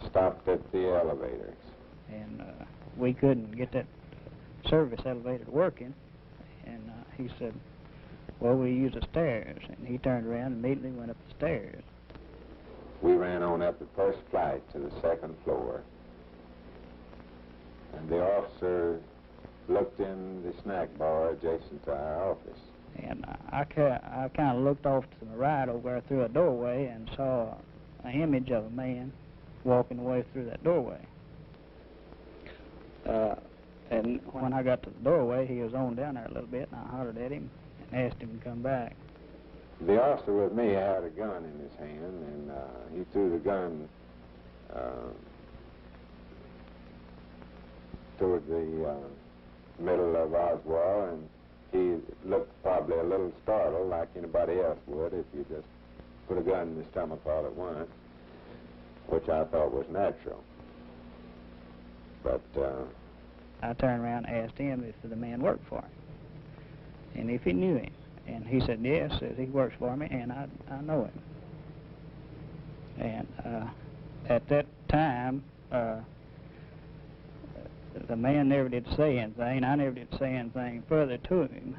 stopped at the elevators. And we couldn't get that service elevator working. And he said, well, we use the stairs. And he turned around and immediately went up the stairs. We ran on up the 1st flight to the 2nd floor. And the officer looked in the snack bar adjacent to our office. And I kind of looked off to the right over there through a doorway and saw an image of a man walking away through that doorway. And when I got to the doorway, he was on down there a little bit, and I hollered at him and asked him to come back. The officer with me had a gun in his hand, and he threw the gun toward the middle of Oswald, and he looked probably a little startled, like anybody else would if you just put a gun in his stomach all at once, which I thought was natural. But I turned around and asked him if the man worked for him, and if he knew him. And he said, yes, says he works for me, and I know him. And at that time, the man never did say anything. I never did say anything further to him.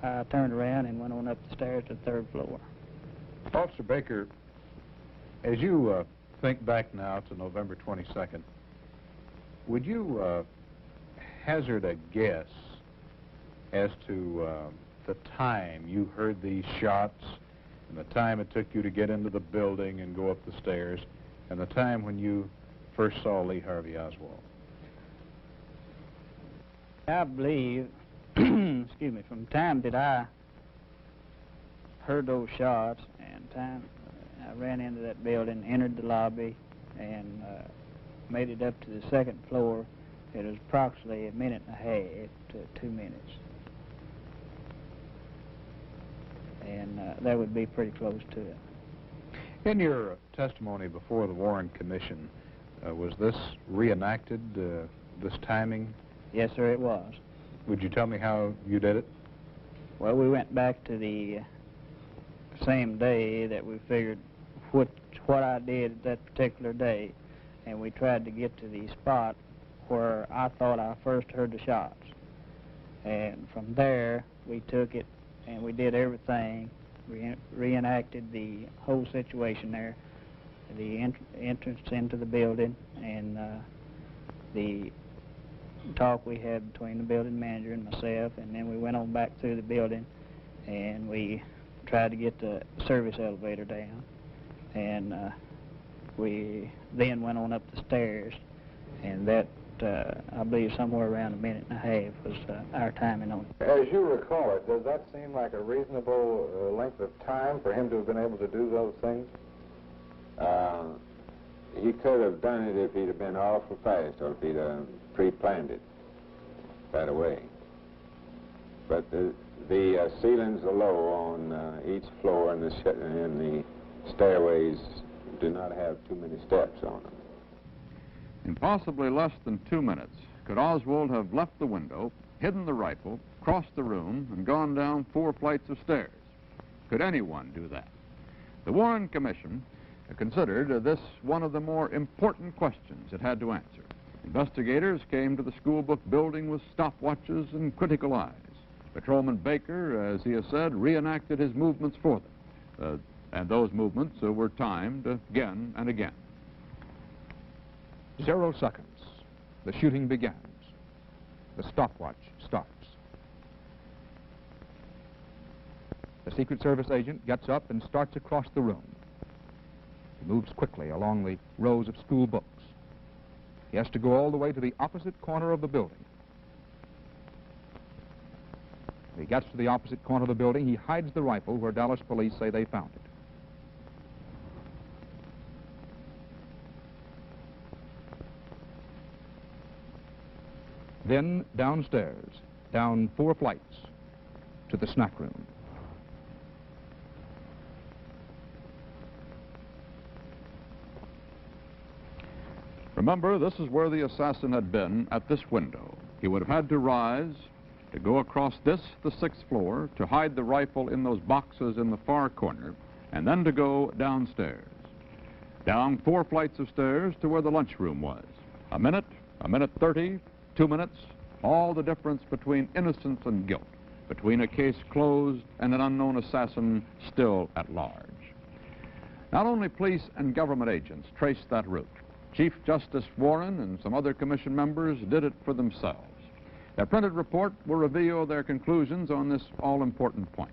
I turned around and went on up the stairs to the 3rd floor. Officer Baker, As you think back now to November 22nd, would you hazard a guess as to the time you heard these shots and the time it took you to get into the building and go up the stairs and the time when you first saw Lee Harvey Oswald? I believe, excuse me, from the time that I heard those shots and time I ran into that building, entered the lobby, and made it up to the second floor, it was approximately a minute and a half to 2 minutes. And that would be pretty close to it. In your testimony before the Warren Commission, was this reenacted, this timing? Yes, sir, it was. Would you tell me how you did it? Well, we went back to the same day that we figured what I did that particular day, and we tried to get to the spot where I thought I first heard the shots. And from there, we took it and we did everything. We reenacted the whole situation there, the entrance into the building, and the talk we had between the building manager and myself, and then we went on back through the building and we tried to get the service elevator down, and we then went on up the stairs, and that I believe somewhere around a minute and a half was our timing on it. As you recall it, does that seem like a reasonable length of time for him to have been able to do those things? He could have done it if he'd have been awful fast or if he'd pre-planned it right away. But the ceilings are low on each floor, and the stairways do not have too many steps on them. In possibly less than 2 minutes, could Oswald have left the window, hidden the rifle, crossed the room, and gone down 4 flights of stairs? Could anyone do that? The Warren Commission considered this one of the more important questions it had to answer. Investigators came to the school book building with stopwatches and critical eyes. Patrolman Baker, as he has said, reenacted his movements for them, and those movements were timed again and again. 0 seconds. The shooting begins. The stopwatch starts. The Secret Service agent gets up and starts across the room. He moves quickly along the rows of school books. He has to go all the way to the opposite corner of the building. When he gets to the opposite corner of the building, he hides the rifle where Dallas police say they found it. Then downstairs, down 4 flights, to the snack room. Remember, this is where the assassin had been at this window. He would have had to rise, to go across this, the 6th floor, to hide the rifle in those boxes in the far corner, and then to go downstairs. Down 4 flights of stairs to where the lunchroom was. A minute 30, 2 minutes, all the difference between innocence and guilt, between a case closed and an unknown assassin still at large. Not only police and government agents traced that route. Chief Justice Warren and some other commission members did it for themselves. Their printed report will reveal their conclusions on this all-important point.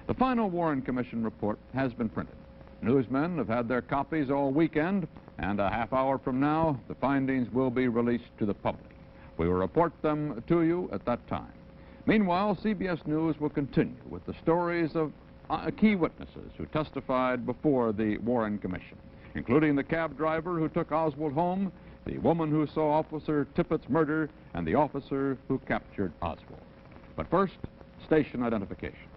The final Warren Commission report has been printed. Newsmen have had their copies all weekend, and a half hour from now, the findings will be released to the public. We will report them to you at that time. Meanwhile, CBS News will continue with the stories of key witnesses who testified before the Warren Commission, including the cab driver who took Oswald home, the woman who saw Officer Tippett's murder, and the officer who captured Oswald. But first, station identification.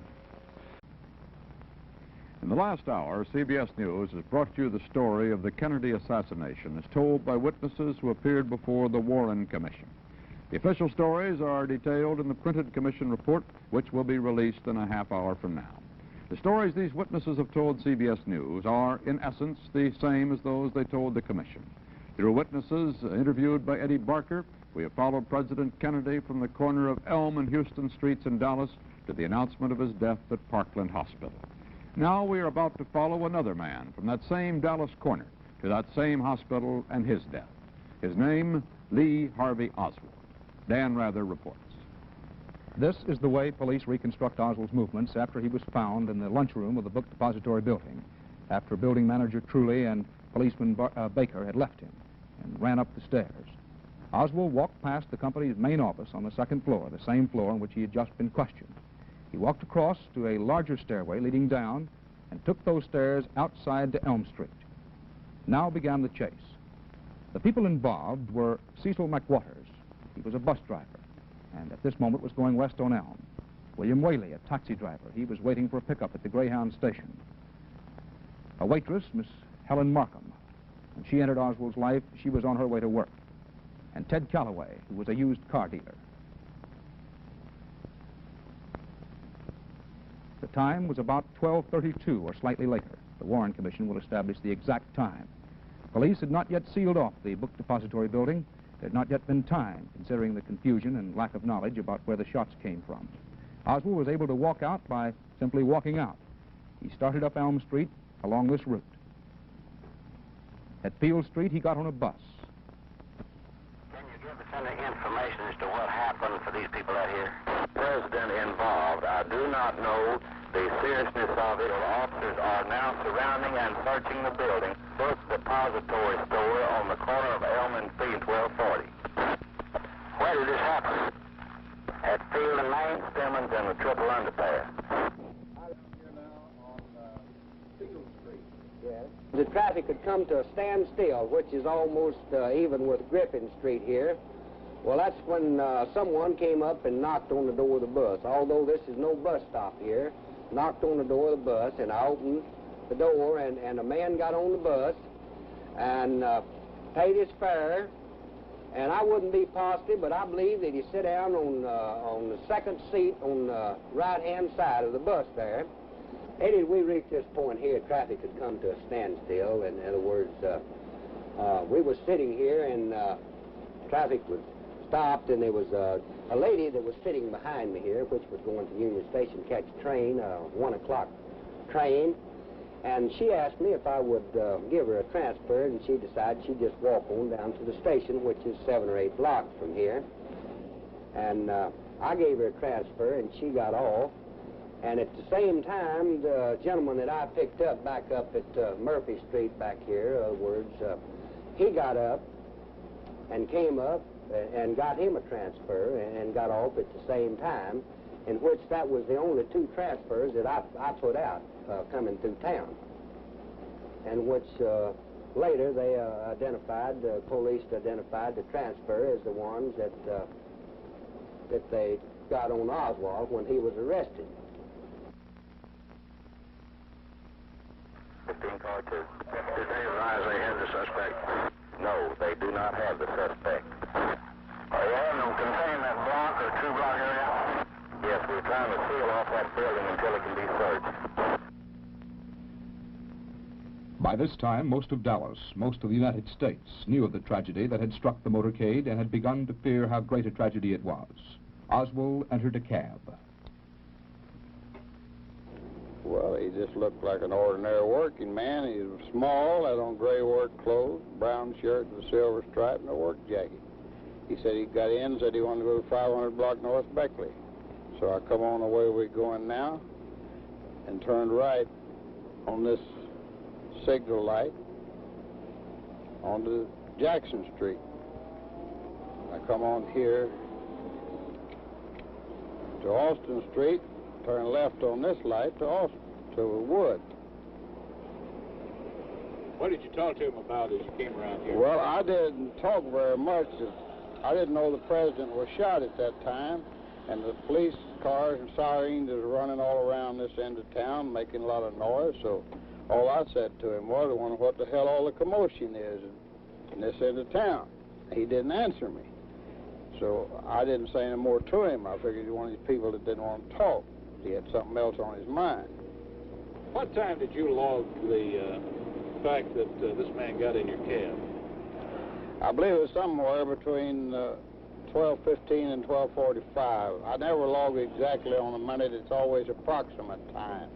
In the last hour, CBS News has brought you the story of the Kennedy assassination as told by witnesses who appeared before the Warren Commission. The official stories are detailed in the printed commission report, which will be released in a half hour from now. The stories these witnesses have told CBS News are, in essence, the same as those they told the commission. Through witnesses interviewed by Eddie Barker, we have followed President Kennedy from the corner of Elm and Houston Streets in Dallas to the announcement of his death at Parkland Hospital. Now we are about to follow another man from that same Dallas corner to that same hospital and his death. His name, Lee Harvey Oswald. Dan Rather reports. This is the way police reconstruct Oswald's movements after he was found in the lunchroom of the book depository building, after building manager Truly and policeman Baker had left him and ran up the stairs. Oswald walked past the company's main office on the second floor, the same floor on which he had just been questioned. He walked across to a larger stairway leading down and took those stairs outside to Elm Street. Now began the chase. The people involved were Cecil McWaters. He was a bus driver, and at this moment was going west on Elm. William Whaley, a taxi driver. He was waiting for a pickup at the Greyhound station. A waitress, Miss Helen Markham. When she entered Oswald's life, she was on her way to work. And Ted Calloway, who was a used car dealer. The time was about 12:32 or slightly later. The Warren Commission will establish the exact time. Police had not yet sealed off the book depository building. There had not yet been time, considering the confusion and lack of knowledge about where the shots came from. Oswald was able to walk out by simply walking out. He started up Elm Street along this route. At Field Street, he got on a bus. Can you give us any information as to what happened for these people out here? President involved. I do not know the seriousness of it. Officers are now surrounding and searching the building. Book depository store on the corner of Elm and Field, 1240. Where did this happen? At Field and Main, Stemmons, and the Triple Underpass. The traffic had come to a standstill, which is almost even with Griffin Street here. Well, that's when someone came up and knocked on the door of the bus. Although this is no bus stop here, knocked on the door of the bus, and I opened the door, and a man got on the bus and paid his fare. And I wouldn't be positive, but I believe that he sat down on the second seat on the right-hand side of the bus there. Eddie, we reached this point here, traffic had come to a standstill. In other words, we were sitting here and traffic was stopped, and there was a lady that was sitting behind me here, which was going to Union Station to catch a train, a 1 o'clock train. And she asked me if I would give her a transfer, and she decided she'd just walk on down to the station, which is 7 or 8 blocks from here. And I gave her a transfer, and she got off. And at the same time, the gentleman that I picked up back up at Murphy Street back here, in other words, he got up and came up and got him a transfer and got off at the same time, in which that was the only 2 transfers that I put out coming through town, and which later they identified, the police identified the transfer as the ones that they got on Oswald when he was arrested. 15 car 2. Did they advise they had the suspect? No, they do not have the suspect. Are you having them contain that block or 2-block area? Yes, we're trying to seal off that building until it can be searched. By this time, most of Dallas, most of the United States, knew of the tragedy that had struck the motorcade and had begun to fear how great a tragedy it was. Oswald entered a cab. Well, he just looked like an ordinary working man. He was small, had on gray work clothes, brown shirt with a silver stripe, and a work jacket. He said he got in, said he wanted to go to 500 block North Beckley. So I come on the way we're going now and turned right on this signal light onto Jackson Street. I come on here to Austin Street, turn left on this light to Austin, to Wood. What did you talk to him about as you came around here? Well, I didn't talk very much. I didn't know the president was shot at that time, and the police cars and sirens is running all around this end of town, making a lot of noise, so all I said to him was, I wonder what the hell all the commotion is in this end of town. He didn't answer me. So I didn't say any more to him. I figured he was one of these people that didn't want to talk. He had something else on his mind. What time did you log the fact that this man got in your cab? I believe it was somewhere between 12:15 and 12:45. I never log exactly on a minute. It's always approximate time.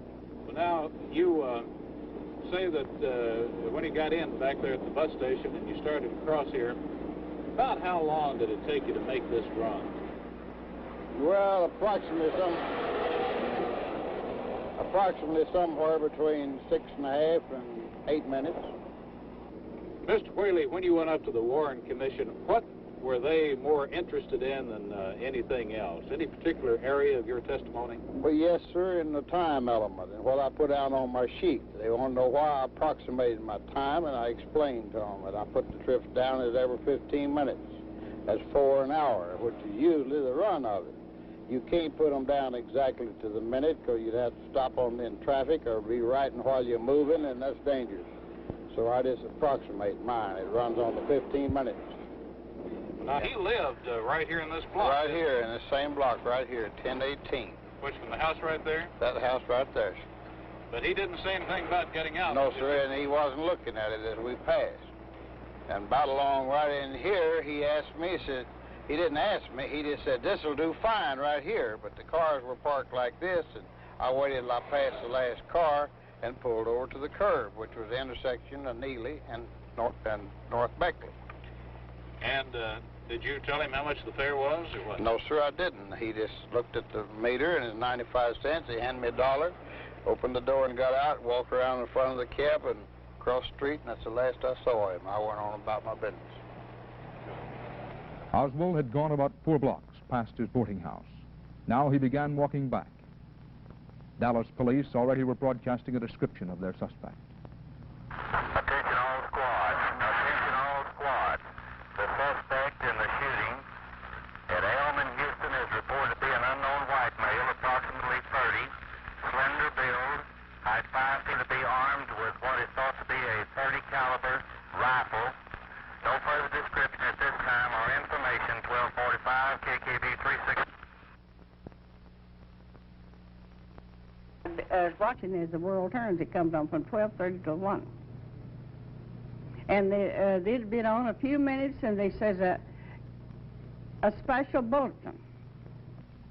Now, you say that when you got in back there at the bus station and you started across here, about how long did it take you to make this run? Well, approximately somewhere between 6.5 and 8 minutes. Mr. Whaley, when you went up to the Warren Commission, what were they more interested in than anything else? Any particular area of your testimony? Well, yes, sir, in the time element and what I put out on my sheet. They want to know why I approximated my time, and I explained to them that I put the trips down as every 15 minutes. That's 4 an hour, which is usually the run of it. You can't put them down exactly to the minute because you'd have to stop them in traffic or be writing while you're moving, and that's dangerous. So I just approximate mine. It runs on the 15 minutes. Now, he lived right here in this block. Right here in the same block, right here, 1018. Which, from the house right there? That house right there. But he didn't say anything about getting out. No, sir, and he wasn't looking at it as we passed. And about along right in here, he asked me, he said, he didn't ask me, he just said, this'll do fine right here. But the cars were parked like this, and I waited till I passed the last car and pulled over to the curb, which was the intersection of Neely and North Beckley. And did you tell him how much the fare was, or what? No, sir, I didn't. He just looked at the meter, and it's 95 cents. He handed me a dollar, opened the door and got out, walked around in front of the cab and across the street, and that's the last I saw him. I went on about my business. Oswald had gone about 4 blocks past his boarding house. Now he began walking back. Dallas police already were broadcasting a description of their suspect. Attention all squads. Attention all squads. The suspect in the shooting at Elm in Houston is reported to be an unknown white male, approximately 30, slender build, height 5 feet, to be armed with what is thought to be a .30 caliber rifle. No further description at this time or information. 1245 KKB 36. Watching as the world turns, it comes on from 12:30 to 1. And they'd been on a few minutes, and they says a special bulletin.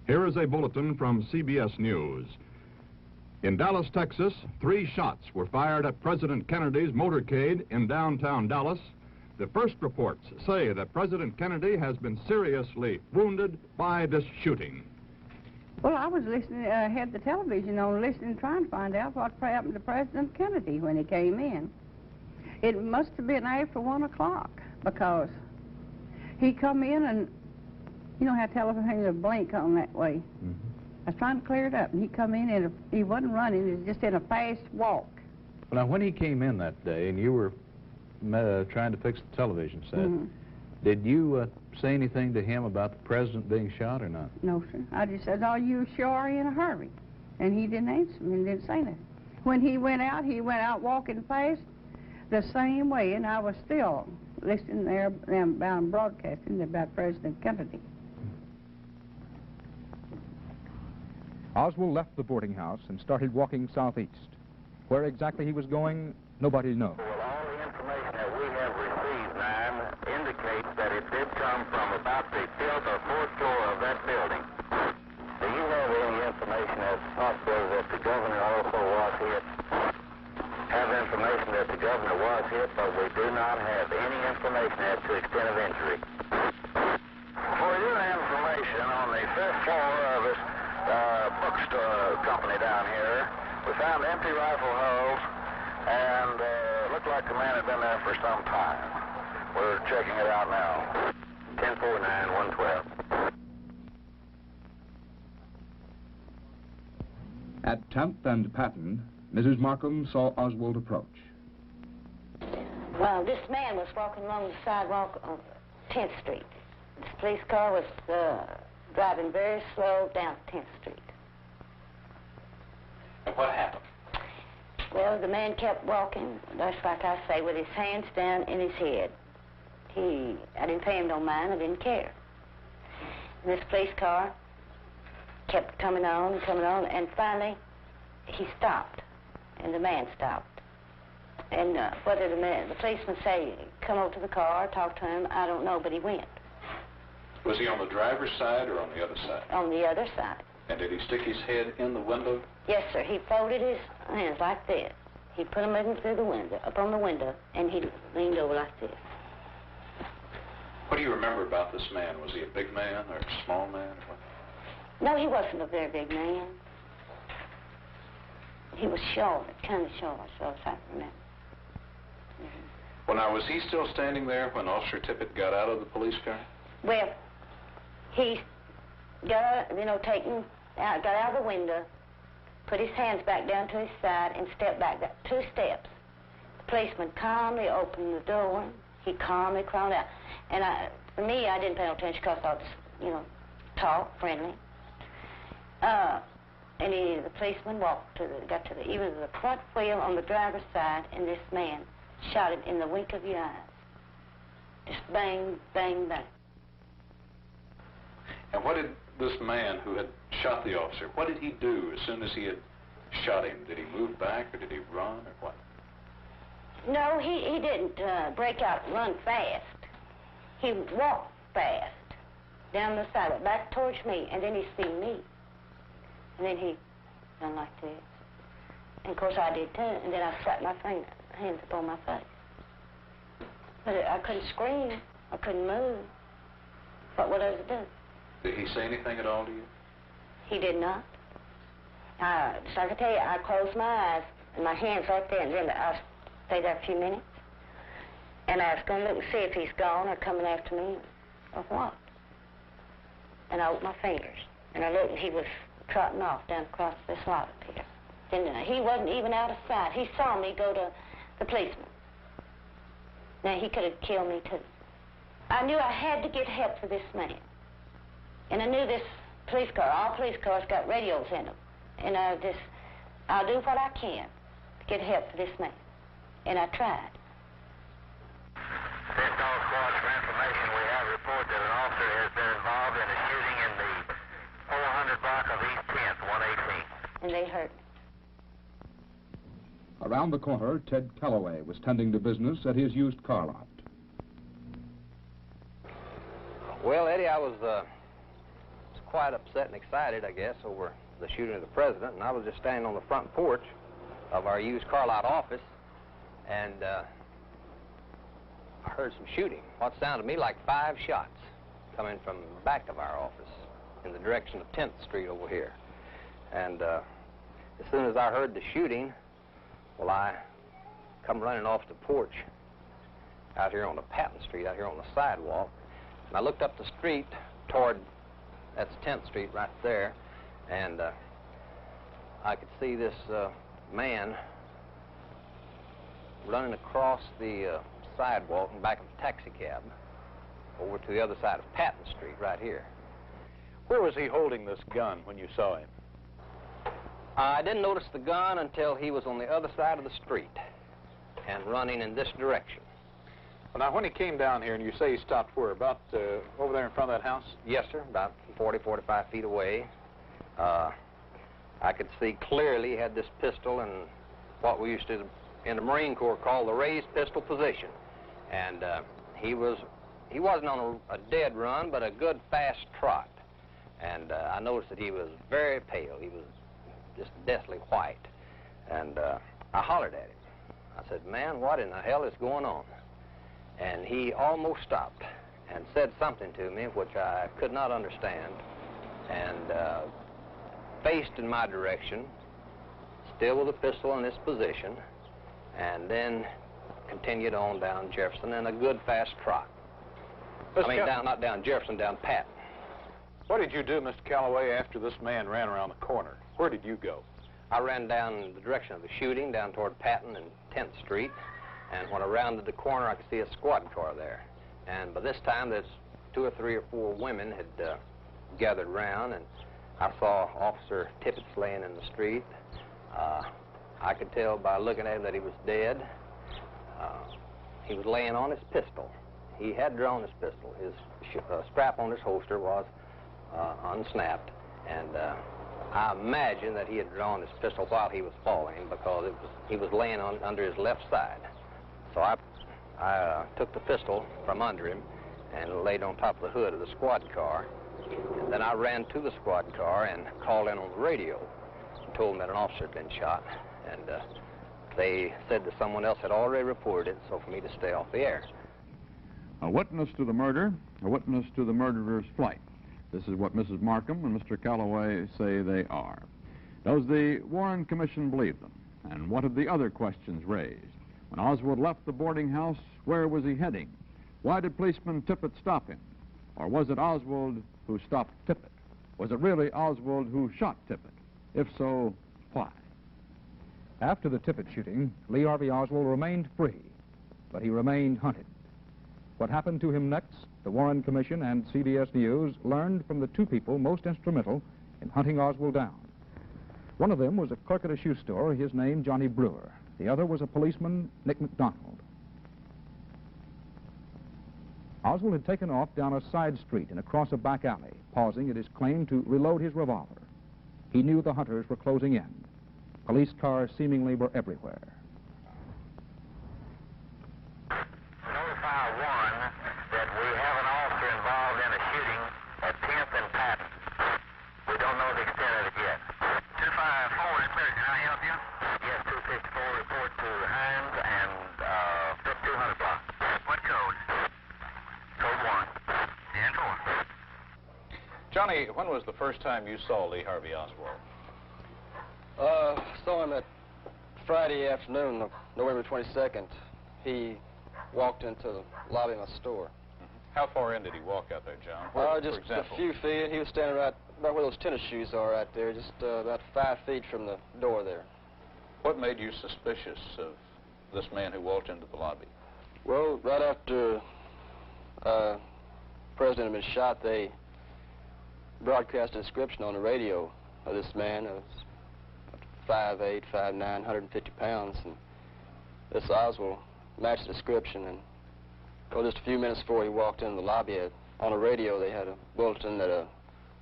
Here is a bulletin from CBS News. In Dallas, Texas, 3 shots were fired at President Kennedy's motorcade in downtown Dallas. The first reports say that President Kennedy has been seriously wounded by this shooting. Well, I was listening, had the television on, listening, trying to find out what happened to President Kennedy when he came in. It must have been after 1 o'clock, because he come in and, you know how television will blink on that way. Mm-hmm. I was trying to clear it up, and he come in, and he wasn't running, he was just in a fast walk. Well, now, when he came in that day, and you were trying to fix the television set, mm-hmm. Did you say anything to him about the president being shot or not? No, sir. I just said, are you sure in a hurry? And he didn't answer me and didn't say nothing. When he went out walking fast the same way, and I was still listening there about broadcasting about President Kennedy. Oswald left the boarding house and started walking southeast. Where exactly he was going, nobody knows. Well, all the information that we have received, ma'am, indicates that it did come from about the 5th or 4th floor of that building. Do you have any information as possible that the governor also was hit? Have information that the governor was hit, but we do not have any information as to extent of injury. For your information, on the 5th floor of this bookstore company down here, we found empty rifle holes, and looked like the man had been there for some time. We're checking it out now. 1049-112. At 10th and Patton, Mrs. Markham saw Oswald approach. Well, this man was walking along the sidewalk on 10th Street. This police car was driving very slow down 10th Street. What happened? Well, the man kept walking, just like I say, with his hands down in his head. I didn't pay him no mind, I didn't care. And this police car kept coming on, and finally he stopped, and the man stopped. And whether the policeman say, come over to the car, talk to him, I don't know, but he went. Was he on the driver's side or on the other side? On the other side. And did he stick his head in the window? Yes, sir. He folded his hands like this. He put them in through the window, up on the window, and he leaned over like this. What do you remember about this man? Was he a big man or a small man? Or what? No, he wasn't a very big man. He was short, kind of short, as far as I remember. Well, now, was he still standing there when Officer Tippett got out of the police car? Well, he got, got out of the window, put his hands back down to his side, and stepped back 2 steps. The policeman calmly opened the door. He calmly crawled out. And for me, I didn't pay no attention because I was, talk, friendly. And the policeman got to the front wheel on the driver's side, and this man shot him in the wink of your eyes. Just bang, bang, bang. And what did this man who had shot the officer, what did he do as soon as he had shot him? Did he move back, or did he run, or what? No, he didn't break out and run fast. He walked fast down the side, back towards me, and then he seen me. And then he done like this. And of course I did too, and then I slapped my hands upon my face. But I couldn't scream. I couldn't move. What would I do? Did he say anything at all to you? He did not. Just like I tell you, I closed my eyes and my hands right there, and then I stayed there a few minutes. And I was going to look and see if he's gone or coming after me or what. And I opened my fingers, and I looked, and he was trotting off down across this lot up here. And he wasn't even out of sight. He saw me go to the policeman. Now, he could have killed me, too. I knew I had to get help for this man. And I knew this police car, all police cars got radios in them. And I'll do what I can to get help for this man. And I tried. This call squad for information. We have a report that an officer has been involved in a shooting in the 400 block of East 10th, 118. And they hurt. Around the corner, Ted Calloway was tending to business at his used car lot. Well, Eddie, I was quite upset and excited, I guess, over the shooting of the president, and I was just standing on the front porch of our used car lot office, and I heard some shooting. What sounded to me like 5 shots coming from the back of our office in the direction of 10th Street over here. And as soon as I heard the shooting, well, I come running off the porch out here on the Patton Street, out here on the sidewalk, and I looked up the street toward, that's 10th Street right there, and I could see this man running across the sidewalk in back of a taxi cab over to the other side of Patton Street right here. Where was he holding this gun when you saw him? I didn't notice the gun until he was on the other side of the street and running in this direction. Well, now, when he came down here, and you say he stopped where? About over there in front of that house? Yes, sir, about 40, 45 feet away. I could see clearly he had this pistol in what we used to, in the Marine Corps, call the raised pistol position. And he wasn't on a dead run, but a good fast trot. And I noticed that he was very pale. He was just deathly white. And I hollered at him. I said, "Man, what in the hell is going on?" And he almost stopped and said something to me which I could not understand, and faced in my direction, still with a pistol in this position, and then continued on down Jefferson in a good fast trot. Not down Jefferson, down Patton. What did you do, Mr. Calloway, after this man ran around the corner? Where did you go? I ran down in the direction of the shooting, down toward Patton and 10th Street, and when I rounded the corner, I could see a squad car there. And by this time, there's 2 or 3 or 4 women had gathered around, and I saw Officer Tippett laying in the street. I could tell by looking at him that he was dead. He was laying on his pistol. He had drawn his pistol. His strap on his holster was unsnapped, and I imagine that he had drawn his pistol while he was falling because he was laying under his left side. So I took the pistol from under him and laid on top of the hood of the squad car And then I ran to the squad car and called in on the radio and told them that an officer had been shot. And they said that someone else had already reported it, so for me to stay off the air. A witness to the murder, a witness to the murderer's flight. This is what Mrs. Markham and Mr. Calloway say they are. Does the Warren Commission believe them? And what have the other questions raised? When Oswald left the boarding house, where was he heading? Why did policeman Tippett stop him? Or was it Oswald who stopped Tippett? Was it really Oswald who shot Tippett? If so, why? After the Tippett shooting, Lee Harvey Oswald remained free, but he remained hunted. What happened to him next, the Warren Commission and CBS News learned from the two people most instrumental in hunting Oswald down. One of them was a clerk at a shoe store, his name Johnny Brewer. The other was a policeman, Nick McDonald. Oswald had taken off down a side street and across a back alley, pausing, it is claimed, to reload his revolver. He knew the hunters were closing in. Police cars seemingly were everywhere. Notify Warren that we have an officer involved in a shooting at 10th and Patton. We don't know the extent of it yet. 254 is clear. Can I help you? Yes, 254 report to Hines and 5200 block. What code? Code 1. 10-4. Johnny, when was the first time you saw Lee Harvey Oswald? Saw him at Friday afternoon, November 22nd. He walked into the lobby of my store. How far in did he walk out there, John? Just a few feet. He was standing right about where those tennis shoes are right there, just about 5 feet from the door there. What made you suspicious of this man who walked into the lobby? Well, right after the president had been shot, they broadcast a description on the radio of this man. It was 5'8", 5'9", 150 pounds, and this Oswald matched the description. And well, just a few minutes before he walked into the lobby, on the radio they had a bulletin that an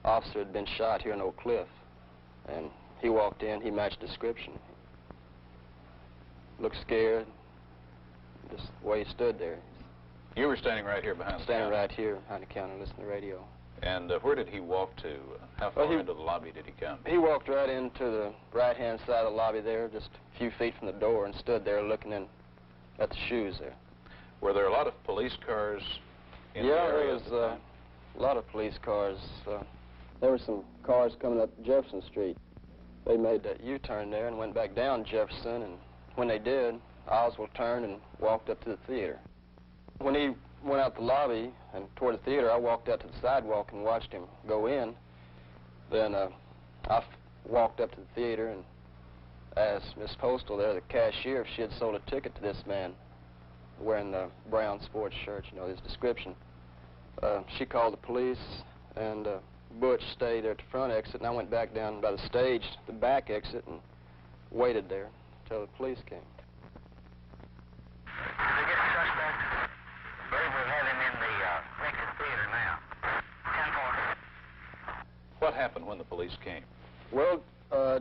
officer had been shot here in Oak Cliff. And he walked in, he matched the description. Looked scared, just the way he stood there. You were standing right here behind the counter? Standing right here behind the counter listening to the radio. And where did he walk to? How far into the lobby did he come? He walked right into the right-hand side of the lobby there, just a few feet from the door, and stood there looking in at the shoes there. Were there a lot of police cars in the area? Yeah, there was a lot of police cars. There were some cars coming up Jefferson Street. They made that U-turn there and went back down Jefferson, and when they did, Oswald turned and walked up to the theater. When he went out the lobby and toward the theater, I walked out to the sidewalk and watched him go in. Then I walked up to the theater and asked Miss Postal there, the cashier, if she had sold a ticket to this man wearing the brown sports shirt, you know, his description. She called the police, and Butch stayed there at the front exit, and I went back down by the stage, the back exit, and waited there until the police came. What happened when the police came? Well,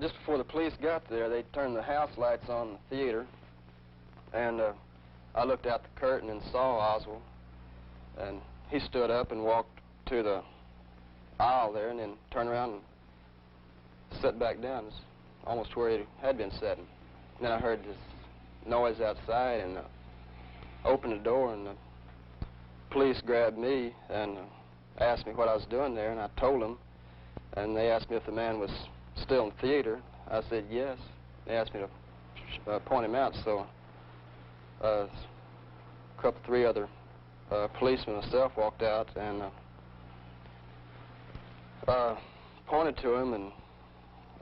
just before the police got there, they turned the house lights on in the theater, and I looked out the curtain and saw Oswald, and he stood up and walked to the aisle there and then turned around and sat back down, almost where he had been sitting. And then I heard this noise outside and opened the door, and the police grabbed me and asked me what I was doing there, and I told them. And they asked me if the man was still in the theater. I said yes. They asked me to point him out, so three other policemen and myself walked out and pointed to him, and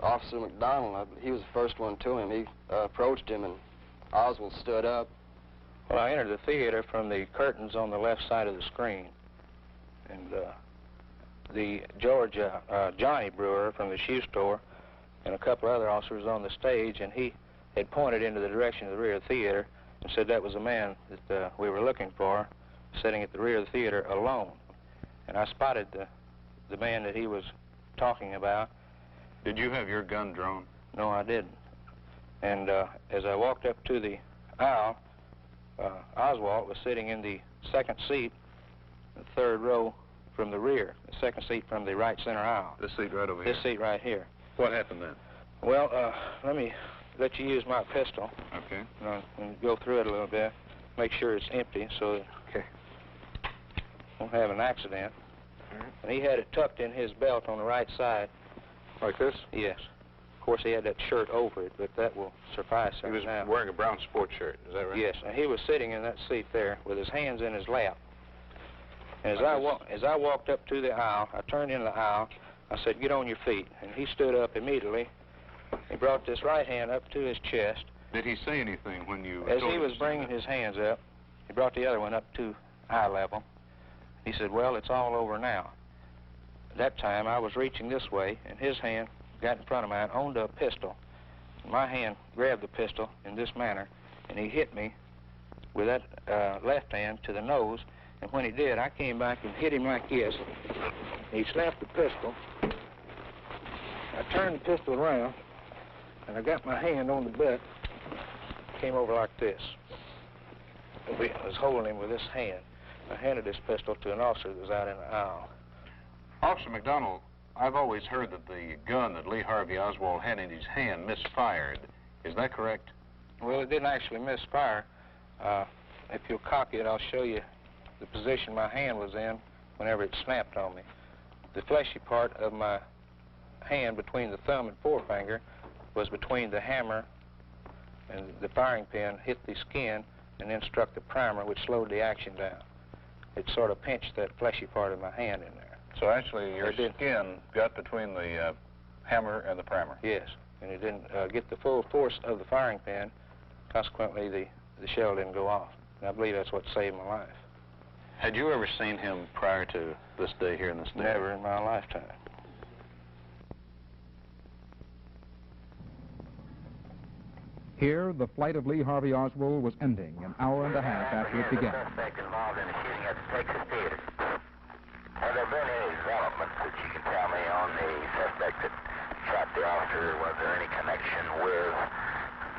Officer McDonald, he was the first one to him. He approached him, and Oswald stood up. Well, I entered the theater from the curtains on the left side of the screen, and the Johnny Brewer from the shoe store and a couple other officers on the stage, and he had pointed into the direction of the rear of the theater and said that was a man that we were looking for, sitting at the rear of the theater alone. And I spotted the man that he was talking about. Did you have your gun drawn? No, I didn't. And as I walked up to the aisle, Oswald was sitting in the second seat, the third row from the rear, the second seat from the right center aisle. This seat right over here? This seat right here. What happened then? Well, let me let you use my pistol. Okay. And go through it a little bit. Make sure it's empty so okay. Won't have an accident. And he had it tucked in his belt on the right side. Like this? Yes. Of course, he had that shirt over it, but that will suffice. He was wearing a brown sports shirt, is that right? Yes, and he was sitting in that seat there with his hands in his lap. And as I walked up to the aisle, I turned in the aisle, I said, "Get on your feet." And he stood up immediately. He brought this right hand up to his chest. Did he say anything when you... As he was bringing his hands up, he brought the other one up to eye level. He said, "Well, it's all over now." At that time, I was reaching this way, and his hand got in front of mine, owned a pistol. My hand grabbed the pistol in this manner, and he hit me with that left hand to the nose. And when he did, I came back and hit him like this. He snapped the pistol. I turned the pistol around, and I got my hand on the butt. Came over like this. I was holding him with this hand. I handed this pistol to an officer that was out in the aisle. Officer McDonald, I've always heard that the gun that Lee Harvey Oswald had in his hand misfired. Is that correct? Well, it didn't actually misfire. If you'll copy it, I'll show you the position my hand was in whenever it snapped on me. The fleshy part of my hand between the thumb and forefinger was between the hammer and the firing pin hit the skin and then struck the primer, which slowed the action down. It sort of pinched that fleshy part of my hand in there. So actually your skin got between the hammer and the primer? Yes, and it didn't get the full force of the firing pin. Consequently, the shell didn't go off. And I believe that's what saved my life. Had you ever seen him prior to this day here in the state? Never in my lifetime. Here, the flight of Lee Harvey Oswald was ending an hour and a half after it began. Suspect involved in the shooting at the Texas Theater. Have there been any developments that you can tell me on the suspect that shot the officer? Was there any connection with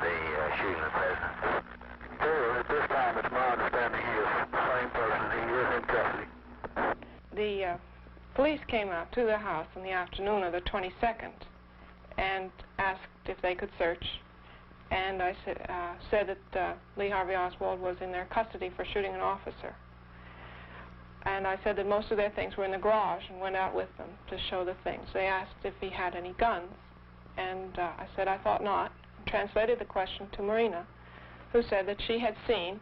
the shooting of the president? At this time, it's my understanding he is the same person. He is in custody. The police came out to the house in the afternoon of the 22nd and asked if they could search. And I said that Lee Harvey Oswald was in their custody for shooting an officer. And I said that most of their things were in the garage and went out with them to show the things. They asked if he had any guns, and I said I thought not. Translated the question to Marina, who said that she had seen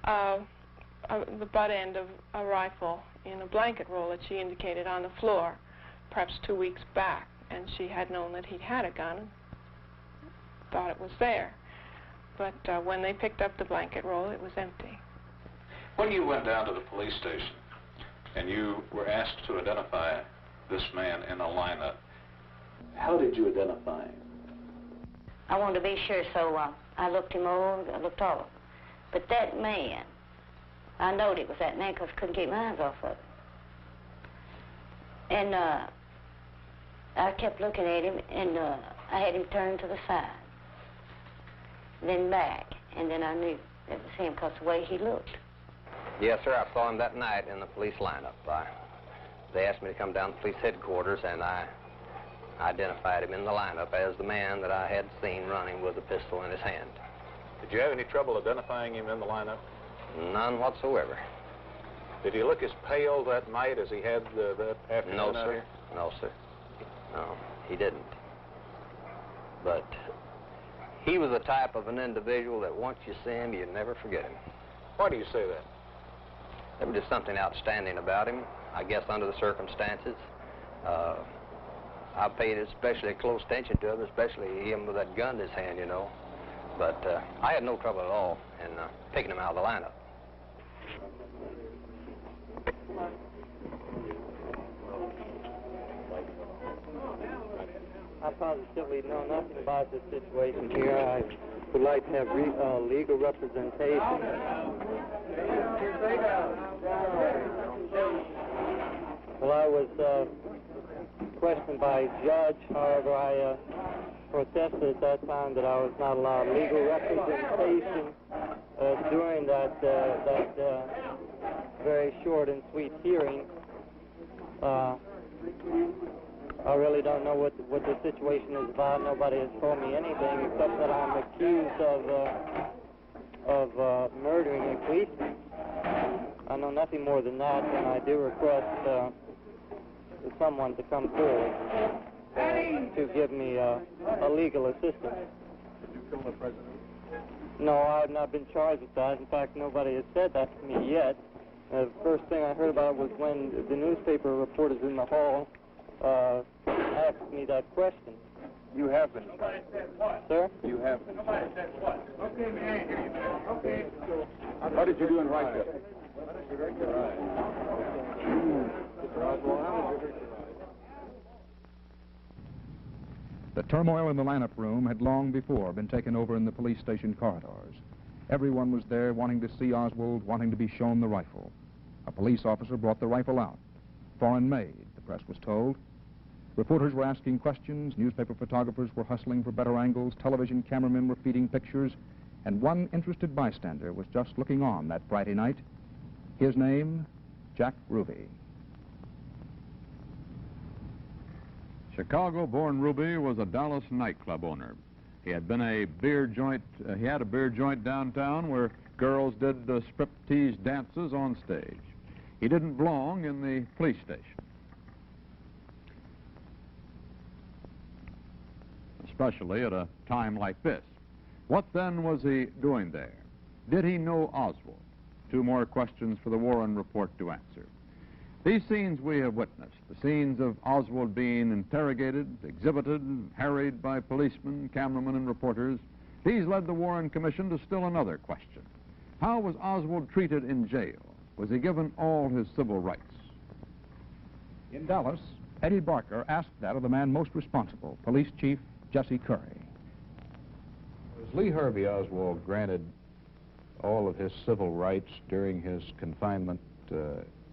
the butt end of a rifle in a blanket roll that she indicated on the floor, perhaps 2 weeks back, and she had known that he'd had a gun and thought it was there. But when they picked up the blanket roll, it was empty. When you went down to the police station and you were asked to identify this man in a lineup, how did you identify him? I wanted to be sure, so I looked him over, I looked all over. But that man, I knowed it was that man because I couldn't keep my eyes off of it. And I kept looking at him, and I had him turned to the side, then back, and then I knew it was him because the way he looked. Yes, sir, I saw him that night in the police lineup. They asked me to come down to police headquarters, and I identified him in the lineup as the man that I had seen running with a pistol in his hand. Did you have any trouble identifying him in the lineup? None whatsoever. Did he look as pale that night as he had that afternoon No, out sir. here? No, sir. No, he didn't. But he was the type of an individual that once you see him, you never forget him. Why do you say that? There was just something outstanding about him, I guess, under the circumstances. I paid especially close attention to him, especially him with that gun in his hand, you know. But I had no trouble at all in picking him out of the lineup. I positively know nothing about this situation here. I would like to have legal representation. Well, I was questioned by a judge. However, I protested at that time that I was not allowed legal representation during that very short and sweet hearing. I really don't know what the situation is about. Nobody has told me anything except that I'm accused of murdering a policeman. I know nothing more than that, and I do request someone to come forward to give me a legal assistance. Did you kill the president? No, I have not been charged with that. In fact, nobody has said that to me yet. The first thing I heard about was when the newspaper reporters in the hall asked me that question. You have been. Sir? You have been. Okay, man. Okay. How did you do in Wrightsville? The turmoil in the lineup room had long before been taken over in the police station corridors. Everyone was there wanting to see Oswald, wanting to be shown the rifle. A police officer brought the rifle out. Foreign made, the press was told. Reporters were asking questions, newspaper photographers were hustling for better angles, television cameramen were feeding pictures, and one interested bystander was just looking on that Friday night. His name, Jack Ruby. Chicago-born Ruby was a Dallas nightclub owner. He had a beer joint downtown where girls did striptease dances on stage. He didn't belong in the police station, especially at a time like this. What then was he doing there? Did he know Oswald? Two more questions for the Warren Report to answer. These scenes we have witnessed, the scenes of Oswald being interrogated, exhibited, harried by policemen, cameramen, and reporters, these led the Warren Commission to still another question. How was Oswald treated in jail? Was he given all his civil rights? In Dallas, Eddie Barker asked that of the man most responsible, Police Chief Jesse Curry. Was Lee Harvey Oswald granted all of his civil rights during his confinement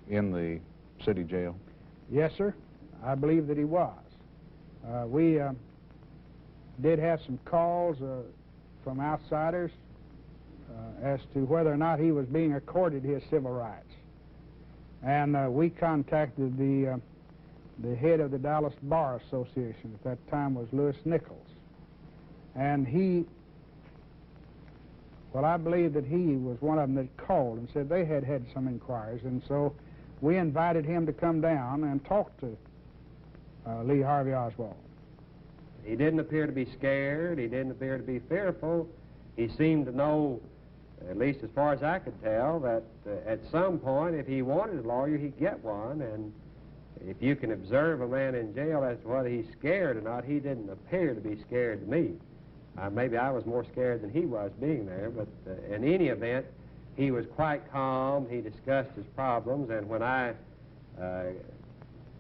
in the city jail? Yes, sir. I believe that he was. We did have some calls from outsiders as to whether or not he was being accorded his civil rights. And we contacted the head of the Dallas Bar Association at that time was Lewis Nichols. And he, well, I believe that he was one of them that called and said they had had some inquiries. And so we invited him to come down and talk to Lee Harvey Oswald. He didn't appear to be scared. He didn't appear to be fearful. He seemed to know, at least as far as I could tell, that at some point, if he wanted a lawyer, he'd get one. And if you can observe a man in jail as to whether he's scared or not, he didn't appear to be scared to me. Maybe I was more scared than he was being there, but in any event, he was quite calm. He discussed his problems, and when I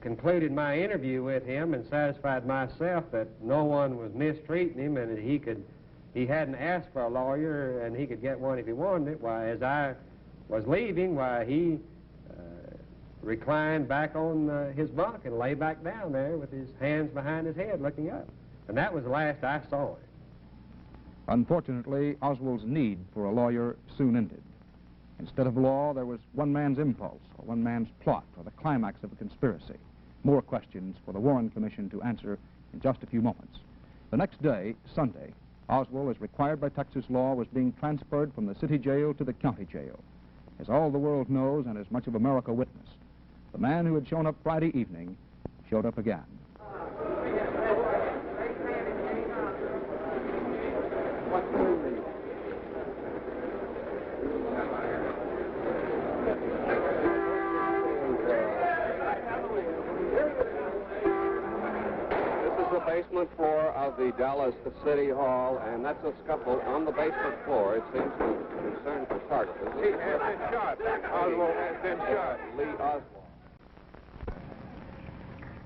concluded my interview with him and satisfied myself that no one was mistreating him and that he hadn't asked for a lawyer and he could get one if he wanted it, why, as I was leaving, why, he reclined back on his bunk and lay back down there with his hands behind his head looking up. And that was the last I saw him. Unfortunately, Oswald's need for a lawyer soon ended. Instead of law, there was one man's impulse, or one man's plot, or the climax of a conspiracy. More questions for the Warren Commission to answer in just a few moments. The next day, Sunday, Oswald, as required by Texas law, was being transferred from the city jail to the county jail. As all the world knows, and as much of America witnessed, the man who had shown up Friday evening showed up again. Basement floor of the Dallas City Hall, and that's a scuffle on the basement floor. It seems to concern photographers. He has been shot. Oswald has been shot. Lee Oswald.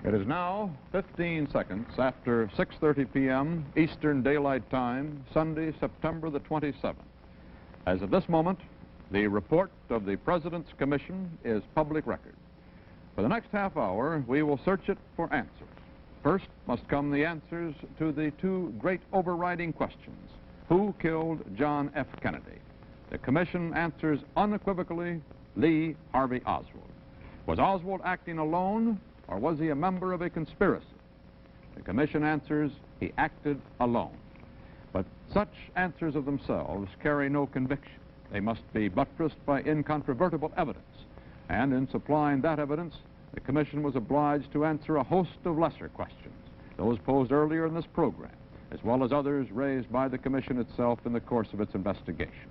It is now 15 seconds after 6:30 p.m. Eastern Daylight Time, Sunday, September the 27th. As of this moment, the report of the President's Commission is public record. For the next half hour, we will search it for answers. First must come the answers to the two great overriding questions. Who killed John F. Kennedy? The Commission answers unequivocally Lee Harvey Oswald. Was Oswald acting alone, or was he a member of a conspiracy? The commission answers he acted alone. But such answers of themselves carry no conviction. They must be buttressed by incontrovertible evidence. And in supplying that evidence, the commission was obliged to answer a host of lesser questions, those posed earlier in this program, as well as others raised by the commission itself in the course of its investigation.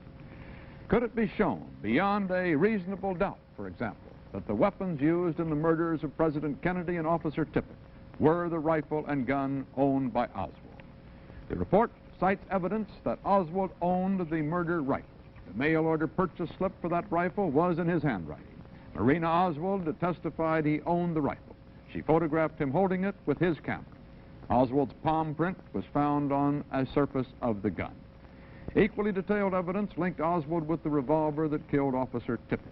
Could it be shown, beyond a reasonable doubt, for example, that the weapons used in the murders of President Kennedy and Officer Tippit were the rifle and gun owned by Oswald? The report cites evidence that Oswald owned the murder rifle. The mail order purchase slip for that rifle was in his handwriting. Marina Oswald testified he owned the rifle. She photographed him holding it with his camera. Oswald's palm print was found on a surface of the gun. Equally detailed evidence linked Oswald with the revolver that killed Officer Tippit.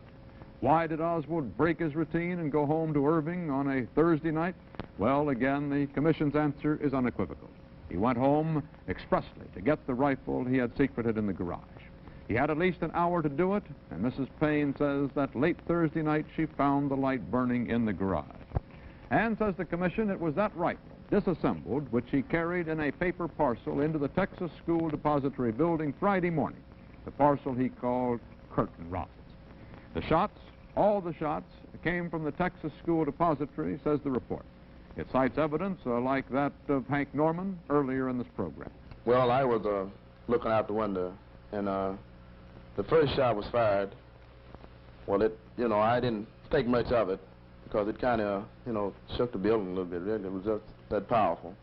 Why did Oswald break his routine and go home to Irving on a Thursday night? Well, again, the commission's answer is unequivocal. He went home expressly to get the rifle he had secreted in the garage. He had at least an hour to do it, and Mrs. Paine says that late Thursday night she found the light burning in the garage. And, says the commission, it was that rifle, disassembled, which he carried in a paper parcel into the Texas School Depository building Friday morning, the parcel he called Curtain Robbers. The shots, all the shots, came from the Texas School Depository, says the report. It cites evidence like that of Hank Norman earlier in this program. Well, I was looking out the window, and the first shot was fired. Well, I didn't think much of it because it kind of, shook the building a little bit. Really. It was just that powerful.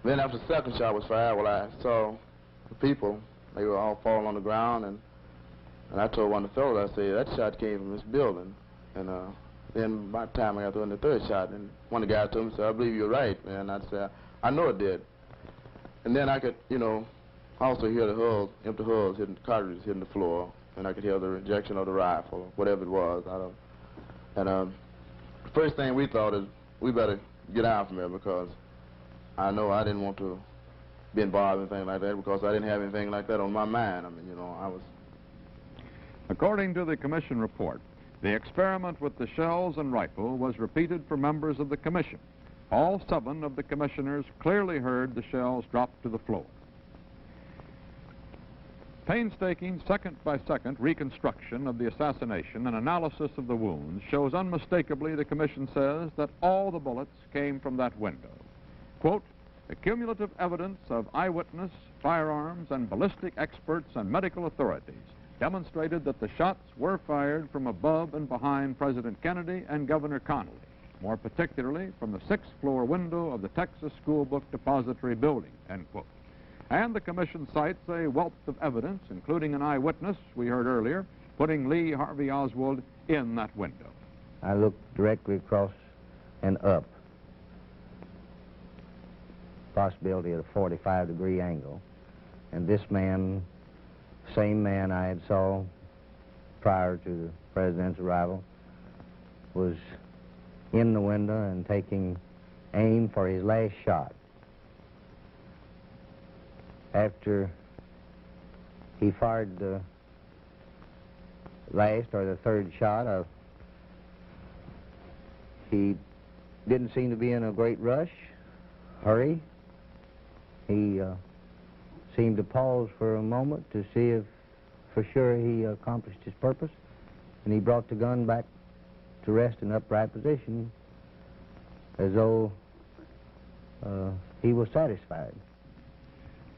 Then after the second shot was fired, well, I saw the people. They were all falling on the ground, and I told one of the fellows, I said, that shot came from this building. And then by the time I got to the third shot, and one of the guys told me, said, I believe you're right, man. I said, I know it did. And then I could, also hear the hulls, empty hulls, cartridges hitting the floor, and I could hear the rejection of the rifle, or whatever it was. And the first thing we thought is, we better get out from there, because I know I didn't want to be involved in anything like that, because I didn't have anything like that on my mind. I mean, I was... According to the commission report, the experiment with the shells and rifle was repeated for members of the commission. All 7 of the commissioners clearly heard the shells drop to the floor. Painstaking second-by-second reconstruction of the assassination and analysis of the wounds shows unmistakably, the commission says, that all the bullets came from that window. Quote, the cumulative evidence of eyewitness, firearms, and ballistic experts and medical authorities demonstrated that the shots were fired from above and behind President Kennedy and Governor Connally, more particularly from the 6th floor window of the Texas School Book Depository building, end quote. And the commission cites a wealth of evidence, including an eyewitness we heard earlier, putting Lee Harvey Oswald in that window. I looked directly across and up, possibility at a 45-degree angle, and this man, same man I had saw prior to the president's arrival, was in the window and taking aim for his last shot. After he fired the last or the third shot, he didn't seem to be in a great rush, hurry. He seemed to pause for a moment to see if for sure he accomplished his purpose, and he brought the gun back to rest in upright position as though he was satisfied.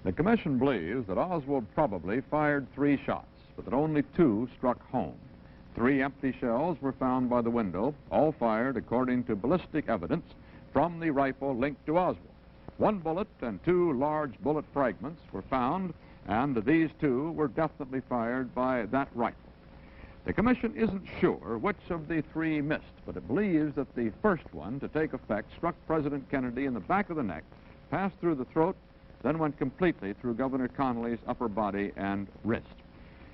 The commission believes that Oswald probably fired 3 shots, but that only 2 struck home. 3 empty shells were found by the window, all fired according to ballistic evidence from the rifle linked to Oswald. 1 bullet and 2 large bullet fragments were found, and these 2 were definitely fired by that rifle. The commission isn't sure which of the 3 missed, but it believes that the first one to take effect struck President Kennedy in the back of the neck, passed through the throat, then went completely through Governor Connally's upper body and wrist.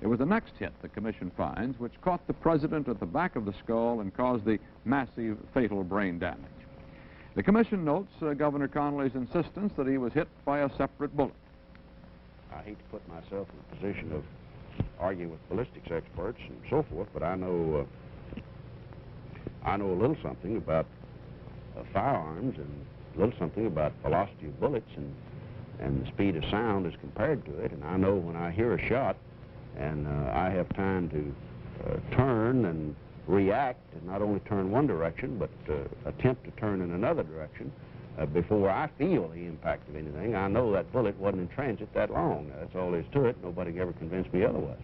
It was the next hit, the commission finds, which caught the president at the back of the skull and caused the massive fatal brain damage. The commission notes Governor Connally's insistence that he was hit by a separate bullet. I hate to put myself in a position of arguing with ballistics experts and so forth, but I know I know a little something about firearms and a little something about velocity of bullets and the speed of sound as compared to it. And I know when I hear a shot and I have time to turn and react, and not only turn one direction, but attempt to turn in another direction before I feel the impact of anything, I know that bullet wasn't in transit that long. That's all there is to it. Nobody can ever convince me otherwise.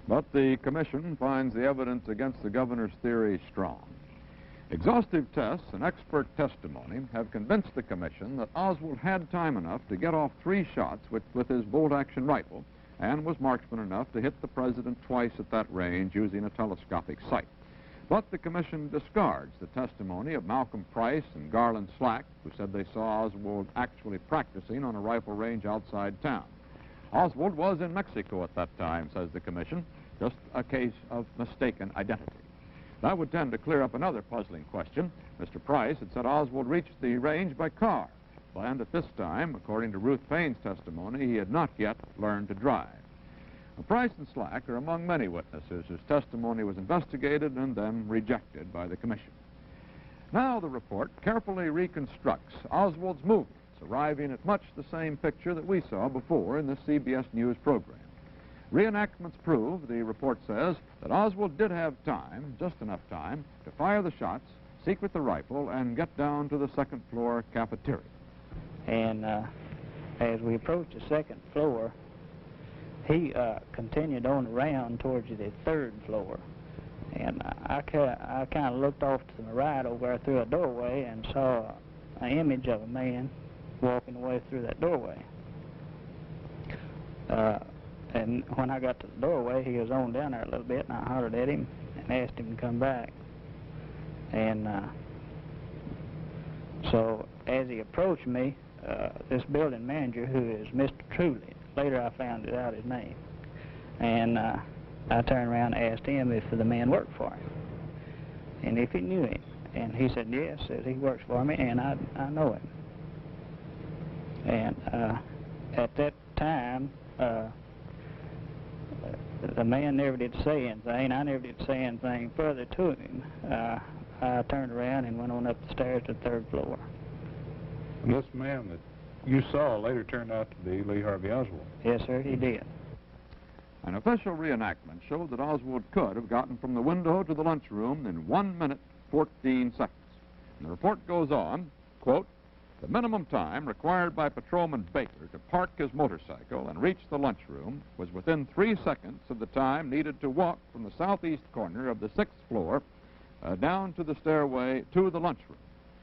But the commission finds the evidence against the governor's theory strong. Exhaustive tests and expert testimony have convinced the commission that Oswald had time enough to get off 3 shots with his bolt-action rifle and was marksman enough to hit the president twice at that range using a telescopic sight. But the commission discards the testimony of Malcolm Price and Garland Slack, who said they saw Oswald actually practicing on a rifle range outside town. Oswald was in Mexico at that time, says the commission, just a case of mistaken identity. That would tend to clear up another puzzling question. Mr. Price had said Oswald reached the range by car, and at this time, according to Ruth Paine's testimony, he had not yet learned to drive. Price and Slack are among many witnesses whose testimony was investigated and then rejected by the commission. Now the report carefully reconstructs Oswald's movements, arriving at much the same picture that we saw before in the CBS News program. Reenactments prove, the report says, that Oswald did have time, just enough time, to fire the shots, secret the rifle, and get down to the second-floor cafeteria. And as we approached the second floor, he continued on around towards the 3rd floor. And I kind of looked off to the right over there through a doorway and saw an image of a man walking away through that doorway. And when I got to the doorway, he was on down there a little bit, and I hollered at him and asked him to come back. And so as he approached me, this building manager, who is Mr. Truly, later I found out his name, and I turned around and asked him if the man worked for him and if he knew him. And he said, yes, said he works for me, and I know him. And at that time, the man never did say anything. I never did say anything further to him. I turned around and went on up the stairs to the 3rd floor. And this man that you saw later turned out to be Lee Harvey Oswald. Yes, sir, he did. An official reenactment showed that Oswald could have gotten from the window to the lunchroom in 1 minute, 14 seconds. And the report goes on, quote, the minimum time required by Patrolman Baker to park his motorcycle and reach the lunchroom was within 3 seconds of the time needed to walk from the southeast corner of the 6th floor down to the stairway to the lunchroom.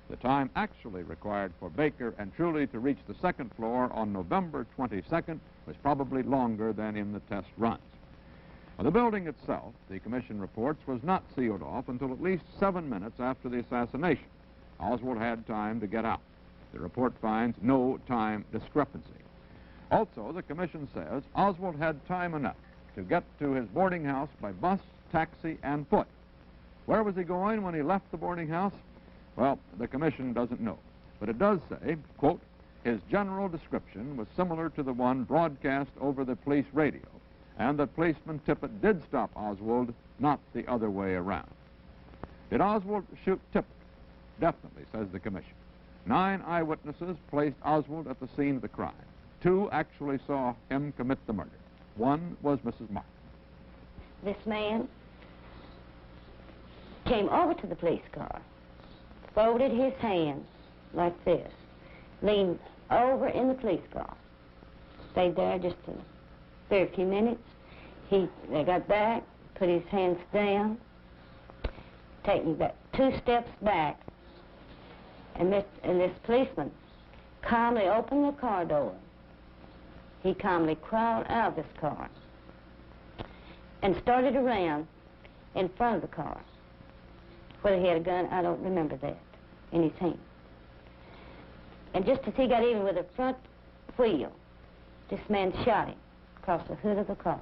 The time actually required for Baker and Truly to reach the 2nd floor on November 22nd was probably longer than in the test runs. Now, the building itself, the commission reports, was not sealed off until at least 7 minutes after the assassination. Oswald had time to get out. The report finds no time discrepancy. Also, the commission says Oswald had time enough to get to his boarding house by bus, taxi, and foot. Where was he going when he left the boarding house? Well, the commission doesn't know, but it does say, quote, his general description was similar to the one broadcast over the police radio, and that policeman Tippett did stop Oswald, not the other way around. Did Oswald shoot Tippett? Definitely, says the commission. 9 eyewitnesses placed Oswald at the scene of the crime. 2 actually saw him commit the murder. 1 was Mrs. Martin. This man came over to the police car, folded his hands like this, leaned over in the police car, stayed there just a very few minutes. They got back, put his hands down, taking back 2 steps back, and this policeman calmly opened the car door. He calmly crawled out of this car and started around in front of the car. Whether he had a gun, I don't remember that, in his hand. And just as he got even with the front wheel, this man shot him across the hood of the car.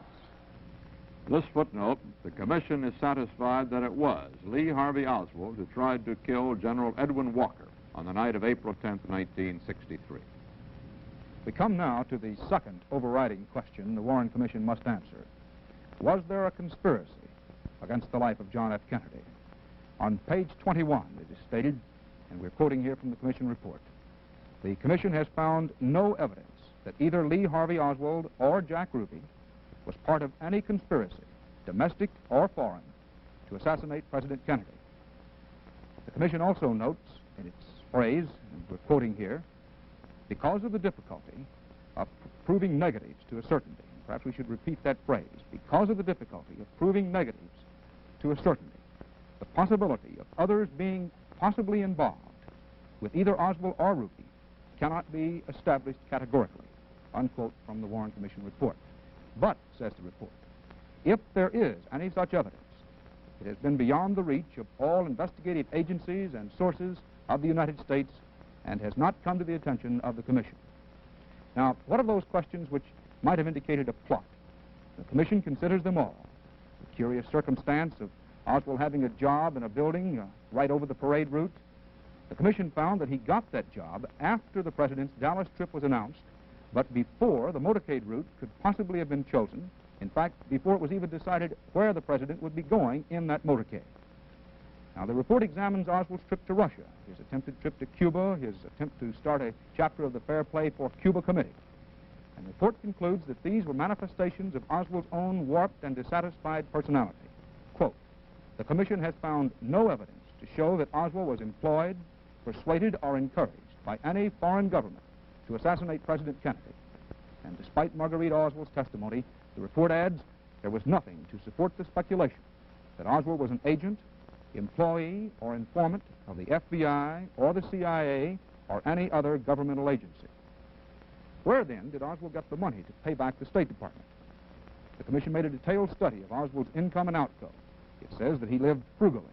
This footnote, the commission is satisfied that it was Lee Harvey Oswald who tried to kill General Edwin Walker on the night of April 10th, 1963. We come now to the second overriding question the Warren Commission must answer. Was there a conspiracy against the life of John F. Kennedy? On page 21, it is stated, and we're quoting here from the Commission report, the Commission has found no evidence that either Lee Harvey Oswald or Jack Ruby was part of any conspiracy, domestic or foreign, to assassinate President Kennedy. The Commission also notes in its phrase, and we're quoting here, because of the difficulty of proving negatives to a certainty, perhaps we should repeat that phrase, because of the difficulty of proving negatives to a certainty, the possibility of others being possibly involved with either Oswald or Ruby cannot be established categorically, unquote from the Warren Commission report. But, says the report, if there is any such evidence, it has been beyond the reach of all investigative agencies and sources of the United States and has not come to the attention of the Commission. Now, what of those questions which might have indicated a plot? The Commission considers them all. The curious circumstance of Oswald having a job in a building right over the parade route. The Commission found that he got that job after the President's Dallas trip was announced, but before the motorcade route could possibly have been chosen, in fact, before it was even decided where the President would be going in that motorcade. Now, the report examines Oswald's trip to Russia, his attempted trip to Cuba, his attempt to start a chapter of the Fair Play for Cuba Committee. And the report concludes that these were manifestations of Oswald's own warped and dissatisfied personality. Quote, the Commission has found no evidence to show that Oswald was employed, persuaded, or encouraged by any foreign government to assassinate President Kennedy. And despite Marguerite Oswald's testimony, the report adds there was nothing to support the speculation that Oswald was an agent, employee, or informant of the FBI or the CIA or any other governmental agency. Where then did Oswald get the money to pay back the State Department? The Commission made a detailed study of Oswald's income and outgo. It says that he lived frugally,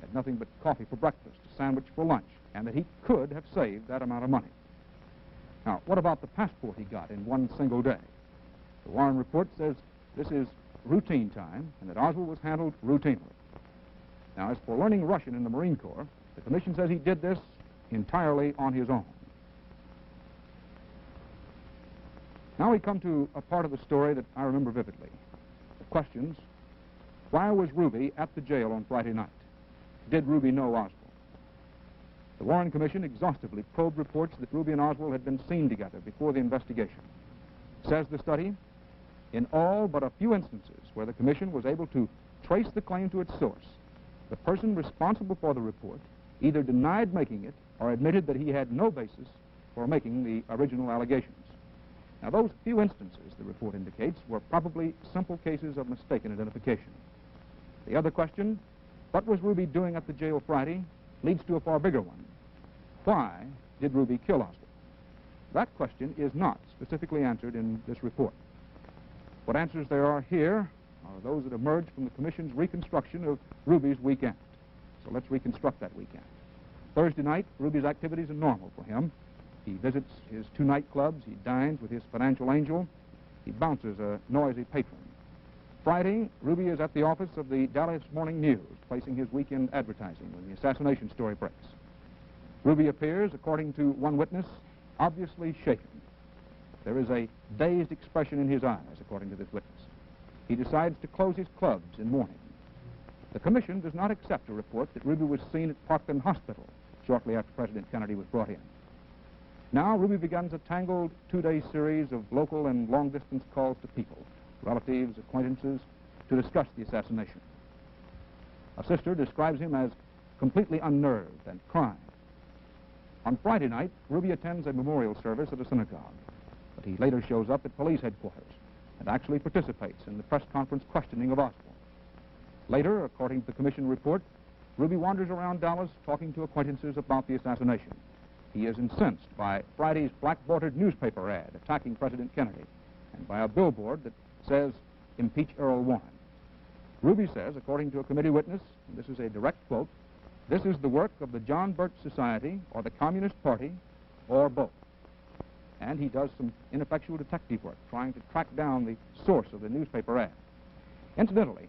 had nothing but coffee for breakfast, a sandwich for lunch, and that he could have saved that amount of money. Now, what about the passport he got in one single day? The Warren Report says this is routine time and that Oswald was handled routinely. Now, as for learning Russian in the Marine Corps, the Commission says he did this entirely on his own. Now we come to a part of the story that I remember vividly. The questions, why was Ruby at the jail on Friday night? Did Ruby know Oswald? The Warren Commission exhaustively probed reports that Ruby and Oswald had been seen together before the investigation. Says the study, in all but a few instances where the Commission was able to trace the claim to its source, the person responsible for the report either denied making it or admitted that he had no basis for making the original allegations. Now, those few instances, the report indicates, were probably simple cases of mistaken identification. The other question, what was Ruby doing at the jail Friday, leads to a far bigger one. Why did Ruby kill Oswald? That question is not specifically answered in this report. What answers there are here are those that emerge from the Commission's reconstruction of Ruby's weekend. So let's reconstruct that weekend. Thursday night, Ruby's activities are normal for him. He visits his 2 nightclubs, he dines with his financial angel, he bounces a noisy patron. Friday, Ruby is at the office of the Dallas Morning News, placing his weekend advertising when the assassination story breaks. Ruby appears, according to one witness, obviously shaken. There is a dazed expression in his eyes, according to this witness. He decides to close his clubs in mourning. The Commission does not accept a report that Ruby was seen at Parkland Hospital shortly after President Kennedy was brought in. Now, Ruby begins a tangled 2-day series of local and long-distance calls to people, relatives, acquaintances, to discuss the assassination. A sister describes him as completely unnerved and crying. On Friday night, Ruby attends a memorial service at a synagogue, but he later shows up at police headquarters and actually participates in the press conference questioning of Oswald. Later, according to the Commission report, Ruby wanders around Dallas talking to acquaintances about the assassination. He is incensed by Friday's black-bordered newspaper ad attacking President Kennedy and by a billboard that says, "Impeach Earl Warren." Ruby says, according to a committee witness, and this is a direct quote, "This is the work of the John Birch Society or the Communist Party or both." And he does some ineffectual detective work trying to track down the source of the newspaper ad. Incidentally,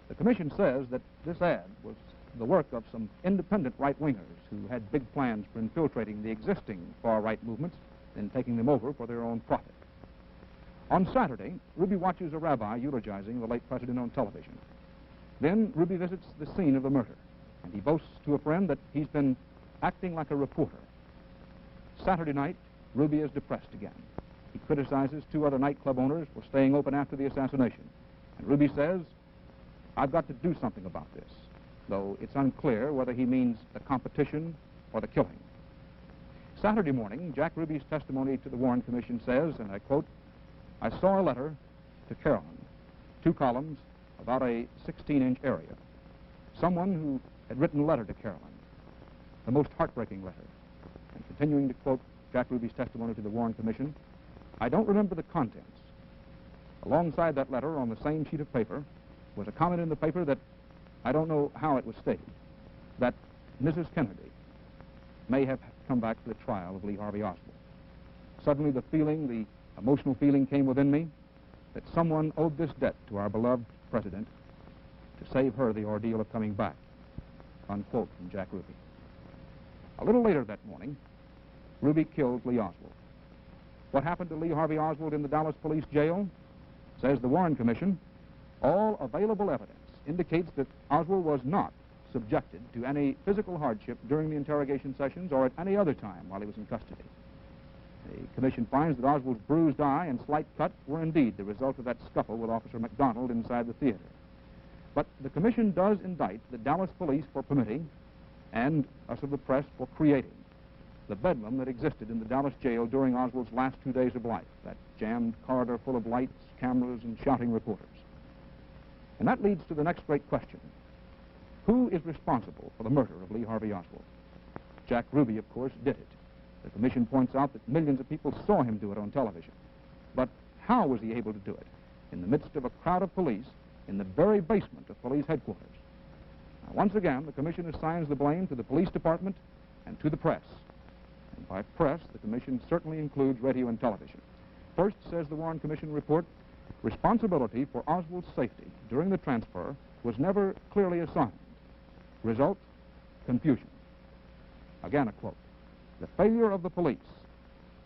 the Commission says that this ad was the work of some independent right-wingers who had big plans for infiltrating the existing far-right movements and taking them over for their own profit. On Saturday, Ruby watches a rabbi eulogizing the late president on television. Then Ruby visits the scene of the murder. and he boasts to a friend that he's been acting like a reporter. Saturday night, Ruby is depressed again. He criticizes two other nightclub owners for staying open after the assassination. And Ruby says, "I've got to do something about this," though it's unclear whether he means the competition or the killing. Saturday morning, Jack Ruby's testimony to the Warren Commission says, and I quote, "I saw a letter to Carolyn, 2 columns, about a 16-inch area. Someone who had written a letter to Carolyn, the most heartbreaking letter." And continuing to quote Jack Ruby's testimony to the Warren Commission, "I don't remember the contents. Alongside that letter on the same sheet of paper was a comment in the paper that I don't know how it was stated, that Mrs. Kennedy may have come back to the trial of Lee Harvey Oswald. Suddenly the emotional feeling came within me that someone owed this debt to our beloved president to save her the ordeal of coming back." Unquote from Jack Ruby. A little later that morning, Ruby kills Lee Oswald. What happened to Lee Harvey Oswald in the Dallas police jail? Says the Warren Commission, all available evidence indicates that Oswald was not subjected to any physical hardship during the interrogation sessions or at any other time while he was in custody. The commission finds that Oswald's bruised eye and slight cut were indeed the result of that scuffle with Officer McDonald inside the theater. But the commission does indict the Dallas police for permitting, and us of the press for creating, the bedlam that existed in the Dallas jail during Oswald's last 2 days of life, that jammed corridor full of lights, cameras, and shouting reporters. And that leads to the next great question. Who is responsible for the murder of Lee Harvey Oswald? Jack Ruby, of course, did it. The commission points out that millions of people saw him do it on television. But how was he able to do it? In the midst of a crowd of police, in the very basement of police headquarters. Now, once again, the commission assigns the blame to the police department and to the press. And by press, the commission certainly includes radio and television. First, says the Warren Commission report, responsibility for Oswald's safety during the transfer was never clearly assigned. Result, confusion. Again, a quote. The failure of the police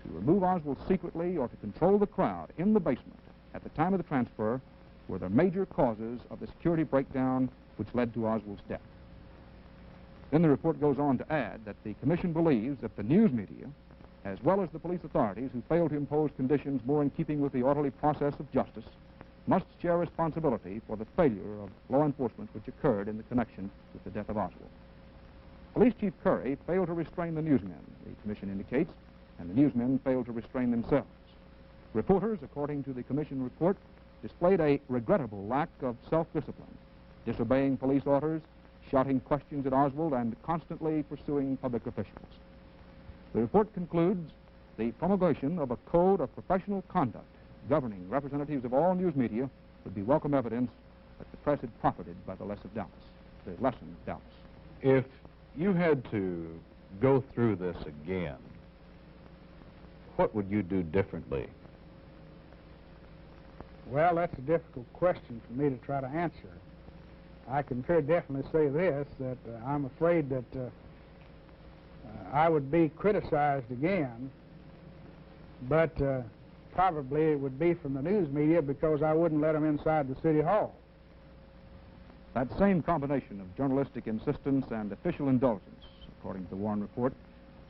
to remove Oswald secretly or to control the crowd in the basement at the time of the transfer were the major causes of the security breakdown which led to Oswald's death. Then the report goes on to add that the commission believes that the news media, as well as the police authorities who failed to impose conditions more in keeping with the orderly process of justice, must share responsibility for the failure of law enforcement which occurred in the connection with the death of Oswald. Police Chief Curry failed to restrain the newsmen, the commission indicates, and the newsmen failed to restrain themselves. Reporters, according to the commission report, displayed a regrettable lack of self-discipline, disobeying police orders, shouting questions at Oswald, and constantly pursuing public officials. The report concludes the promulgation of a code of professional conduct governing representatives of all news media would be welcome evidence that the press had profited by the lesson of Dallas. If you had to go through this again, what would you do differently? Well, that's a difficult question for me to try to answer. I can very definitely say this, that I'm afraid that I would be criticized again, but probably it would be from the news media because I wouldn't let them inside the city hall. That same combination of journalistic insistence and official indulgence, according to the Warren Report,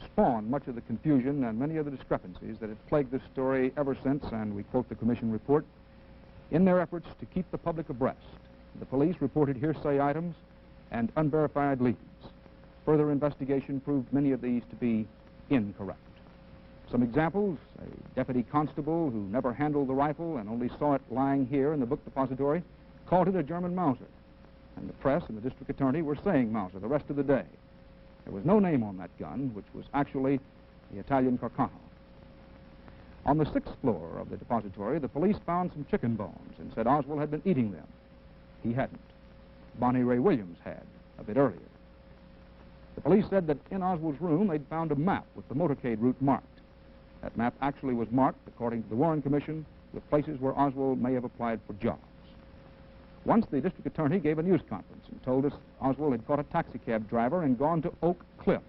spawned much of the confusion and many of the discrepancies that have plagued this story ever since, and we quote the commission report, in their efforts to keep the public abreast. The police reported hearsay items and unverified leads. Further investigation proved many of these to be incorrect. Some examples, a deputy constable who never handled the rifle and only saw it lying here in the book depository, called it a German Mauser. And the press and the district attorney were saying Mauser the rest of the day. There was no name on that gun, which was actually the Italian Carcano. On the 6th floor of the depository, the police found some chicken bones and said Oswald had been eating them. He hadn't. Bonnie Ray Williams had, a bit earlier. The police said that in Oswald's room they'd found a map with the motorcade route marked. That map actually was marked, according to the Warren Commission, with places where Oswald may have applied for jobs. Once the district attorney gave a news conference and told us Oswald had caught a taxicab driver and gone to Oak Cliff.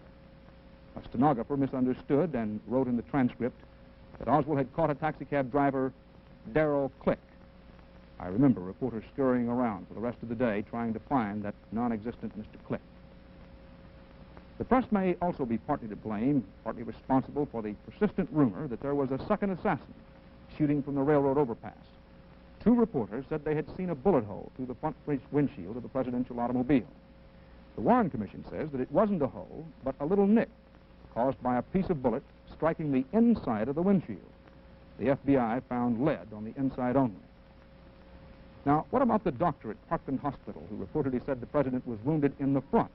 A stenographer misunderstood and wrote in the transcript that Oswald had caught a taxicab driver, Darrell Click. I remember reporters scurrying around for the rest of the day trying to find that non-existent Mr. Click. The press may also be partly to blame, partly responsible for the persistent rumor that there was a second assassin shooting from the railroad overpass. 2 reporters said they had seen a bullet hole through the front windshield of the presidential automobile. The Warren Commission says that it wasn't a hole, but a little nick caused by a piece of bullet striking the inside of the windshield. The FBI found lead on the inside only. Now, what about the doctor at Parkland Hospital who reportedly said the president was wounded in the front?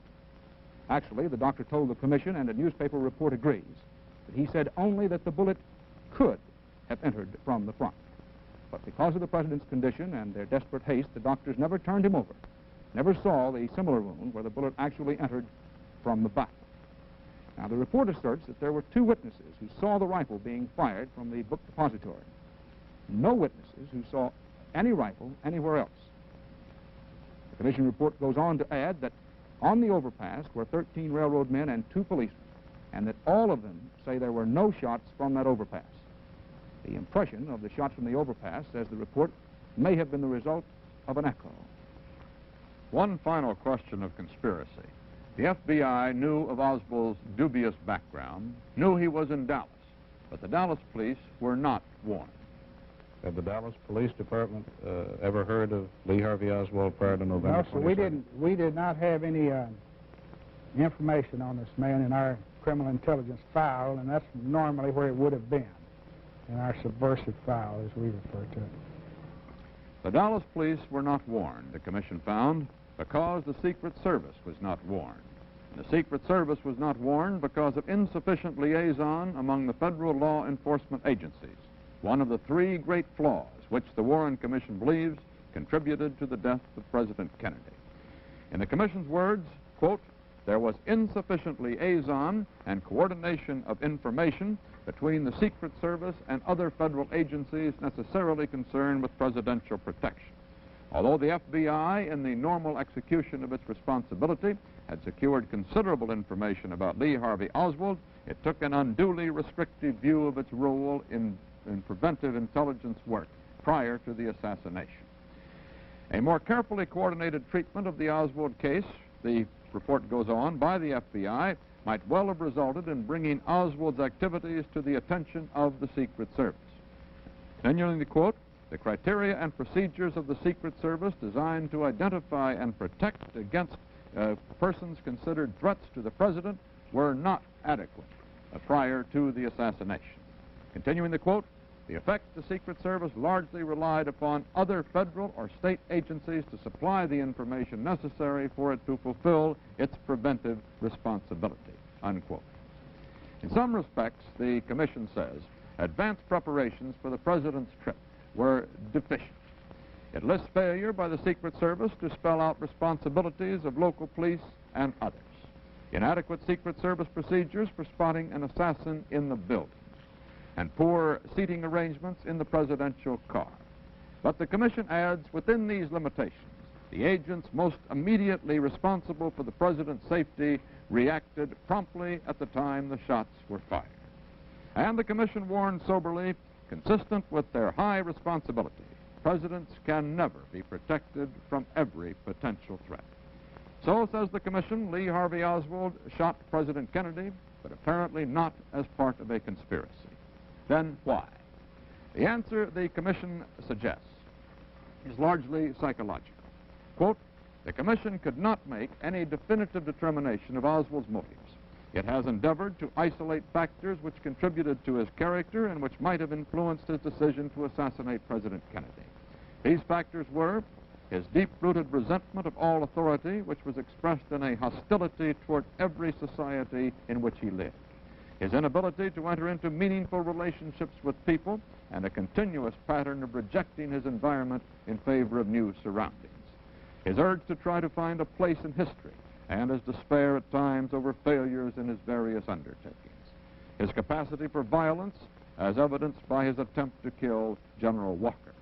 Actually, the doctor told the commission, and a newspaper report agrees, that he said only that the bullet could have entered from the front. But because of the president's condition and their desperate haste, the doctors never turned him over, never saw the similar wound where the bullet actually entered from the back. Now, the report asserts that there were 2 witnesses who saw the rifle being fired from the book depository. No witnesses who saw any rifle anywhere else. The commission report goes on to add that on the overpass were 13 railroad men and 2 policemen, and that all of them say there were no shots from that overpass. The impression of the shots from the overpass, says the report, may have been the result of an echo. One final question of conspiracy. The FBI knew of Oswald's dubious background, knew he was in Dallas, but the Dallas police were not warned. Had the Dallas Police Department ever heard of Lee Harvey Oswald prior to November 22nd? No, sir, we did not have any information on this man in our criminal intelligence file, and that's normally where it would have been, in our subversive file, as we refer to it. The Dallas police were not warned, the commission found, because the Secret Service was not warned. The Secret Service was not warned because of insufficient liaison among the federal law enforcement agencies, one of the 3 great flaws which the Warren Commission believes contributed to the death of President Kennedy. In the Commission's words, quote, there was insufficient liaison and coordination of information between the Secret Service and other federal agencies necessarily concerned with presidential protection. Although the FBI, in the normal execution of its responsibility, had secured considerable information about Lee Harvey Oswald, it took an unduly restrictive view of its role in preventive intelligence work prior to the assassination. A more carefully coordinated treatment of the Oswald case, the report goes on, by the FBI, might well have resulted in bringing Oswald's activities to the attention of the Secret Service. Continuing the quote, the criteria and procedures of the Secret Service designed to identify and protect against persons considered threats to the president were not adequate prior to the assassination. Continuing the quote, the effect the Secret Service largely relied upon other federal or state agencies to supply the information necessary for it to fulfill its preventive responsibility, unquote. In some respects, the commission says, advanced preparations for the president's trip were deficient. It lists failure by the Secret Service to spell out responsibilities of local police and others. Inadequate Secret Service procedures for spotting an assassin in the building, and poor seating arrangements in the presidential car. But the commission adds, within these limitations, the agents most immediately responsible for the president's safety reacted promptly at the time the shots were fired. And the commission warned soberly, consistent with their high responsibility, presidents can never be protected from every potential threat. So, says the commission, Lee Harvey Oswald shot President Kennedy, but apparently not as part of a conspiracy. Then why? The answer the commission suggests is largely psychological. Quote, the commission could not make any definitive determination of Oswald's motives. It has endeavored to isolate factors which contributed to his character and which might have influenced his decision to assassinate President Kennedy. These factors were his deep-rooted resentment of all authority, which was expressed in a hostility toward every society in which he lived, his inability to enter into meaningful relationships with people, and a continuous pattern of rejecting his environment in favor of new surroundings, his urge to try to find a place in history, and his despair at times over failures in his various undertakings, his capacity for violence, as evidenced by his attempt to kill General Walker,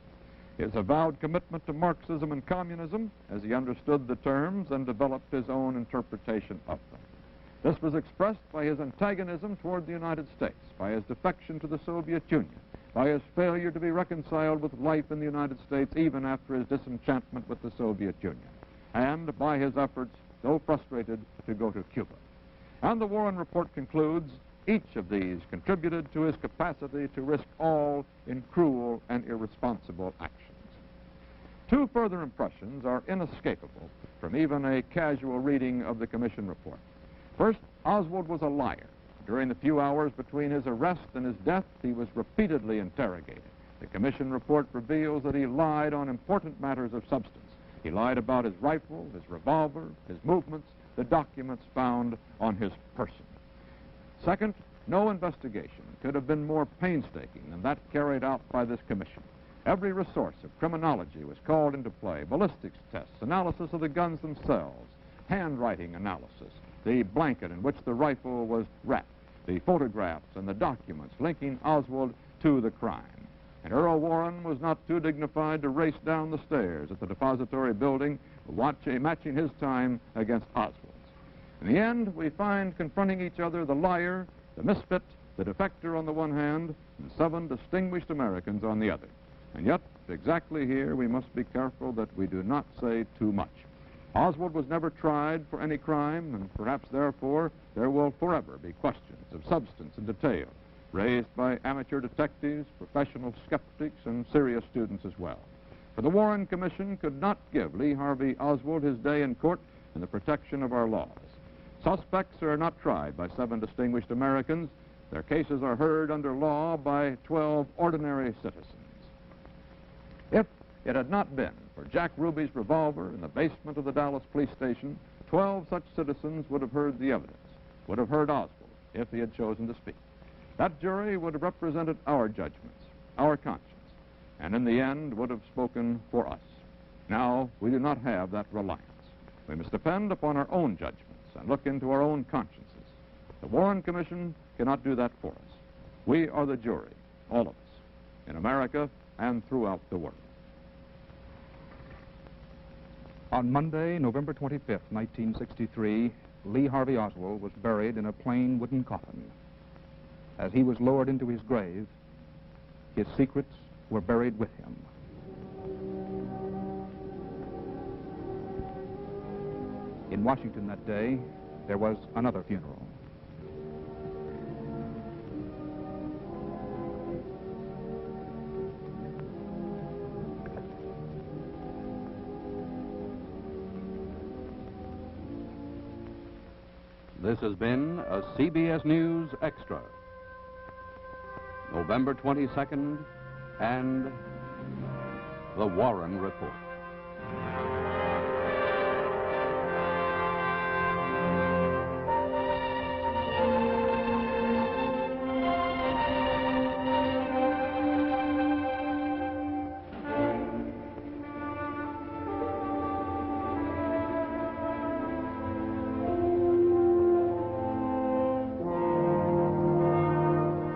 his avowed commitment to Marxism and communism, as he understood the terms and developed his own interpretation of them. This was expressed by his antagonism toward the United States, by his defection to the Soviet Union, by his failure to be reconciled with life in the United States even after his disenchantment with the Soviet Union, and by his efforts, though frustrated, to go to Cuba. And the Warren Report concludes, each of these contributed to his capacity to risk all in cruel and irresponsible actions. Two further impressions are inescapable from even a casual reading of the Commission report. First, Oswald was a liar. During the few hours between his arrest and his death, he was repeatedly interrogated. The Commission report reveals that he lied on important matters of substance. He lied about his rifle, his revolver, his movements, the documents found on his person. Second, no investigation could have been more painstaking than that carried out by this commission. Every resource of criminology was called into play: ballistics tests, analysis of the guns themselves, handwriting analysis, the blanket in which the rifle was wrapped, the photographs and the documents linking Oswald to the crime. And Earl Warren was not too dignified to race down the stairs at the depository building, matching his time against Oswald's. In the end, we find confronting each other the liar, the misfit, the defector on the one hand, and 7 distinguished Americans on the other. And yet, exactly here, we must be careful that we do not say too much. Oswald was never tried for any crime, and perhaps therefore there will forever be questions of substance and detail raised by amateur detectives, professional skeptics, and serious students as well. For the Warren Commission could not give Lee Harvey Oswald his day in court in the protection of our laws. Suspects are not tried by 7 distinguished Americans. Their cases are heard under law by 12 ordinary citizens. If it had not been for Jack Ruby's revolver in the basement of the Dallas police station, 12 such citizens would have heard the evidence, would have heard Oswald if he had chosen to speak. That jury would have represented our judgments, our conscience, and in the end would have spoken for us. Now, we do not have that reliance. We must depend upon our own judgments and look into our own consciences. The Warren Commission cannot do that for us. We are the jury, all of us, in America and throughout the world. On Monday, November 25th, 1963, Lee Harvey Oswald was buried in a plain wooden coffin. As he was lowered into his grave, his secrets were buried with him. In Washington that day, there was another funeral. This has been a CBS News Extra. November 22nd and the Warren Report.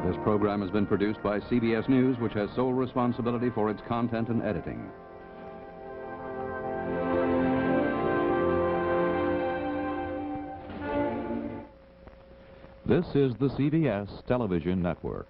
This program has been produced by CBS News, which has sole responsibility for its content and editing. This is the CBS Television Network.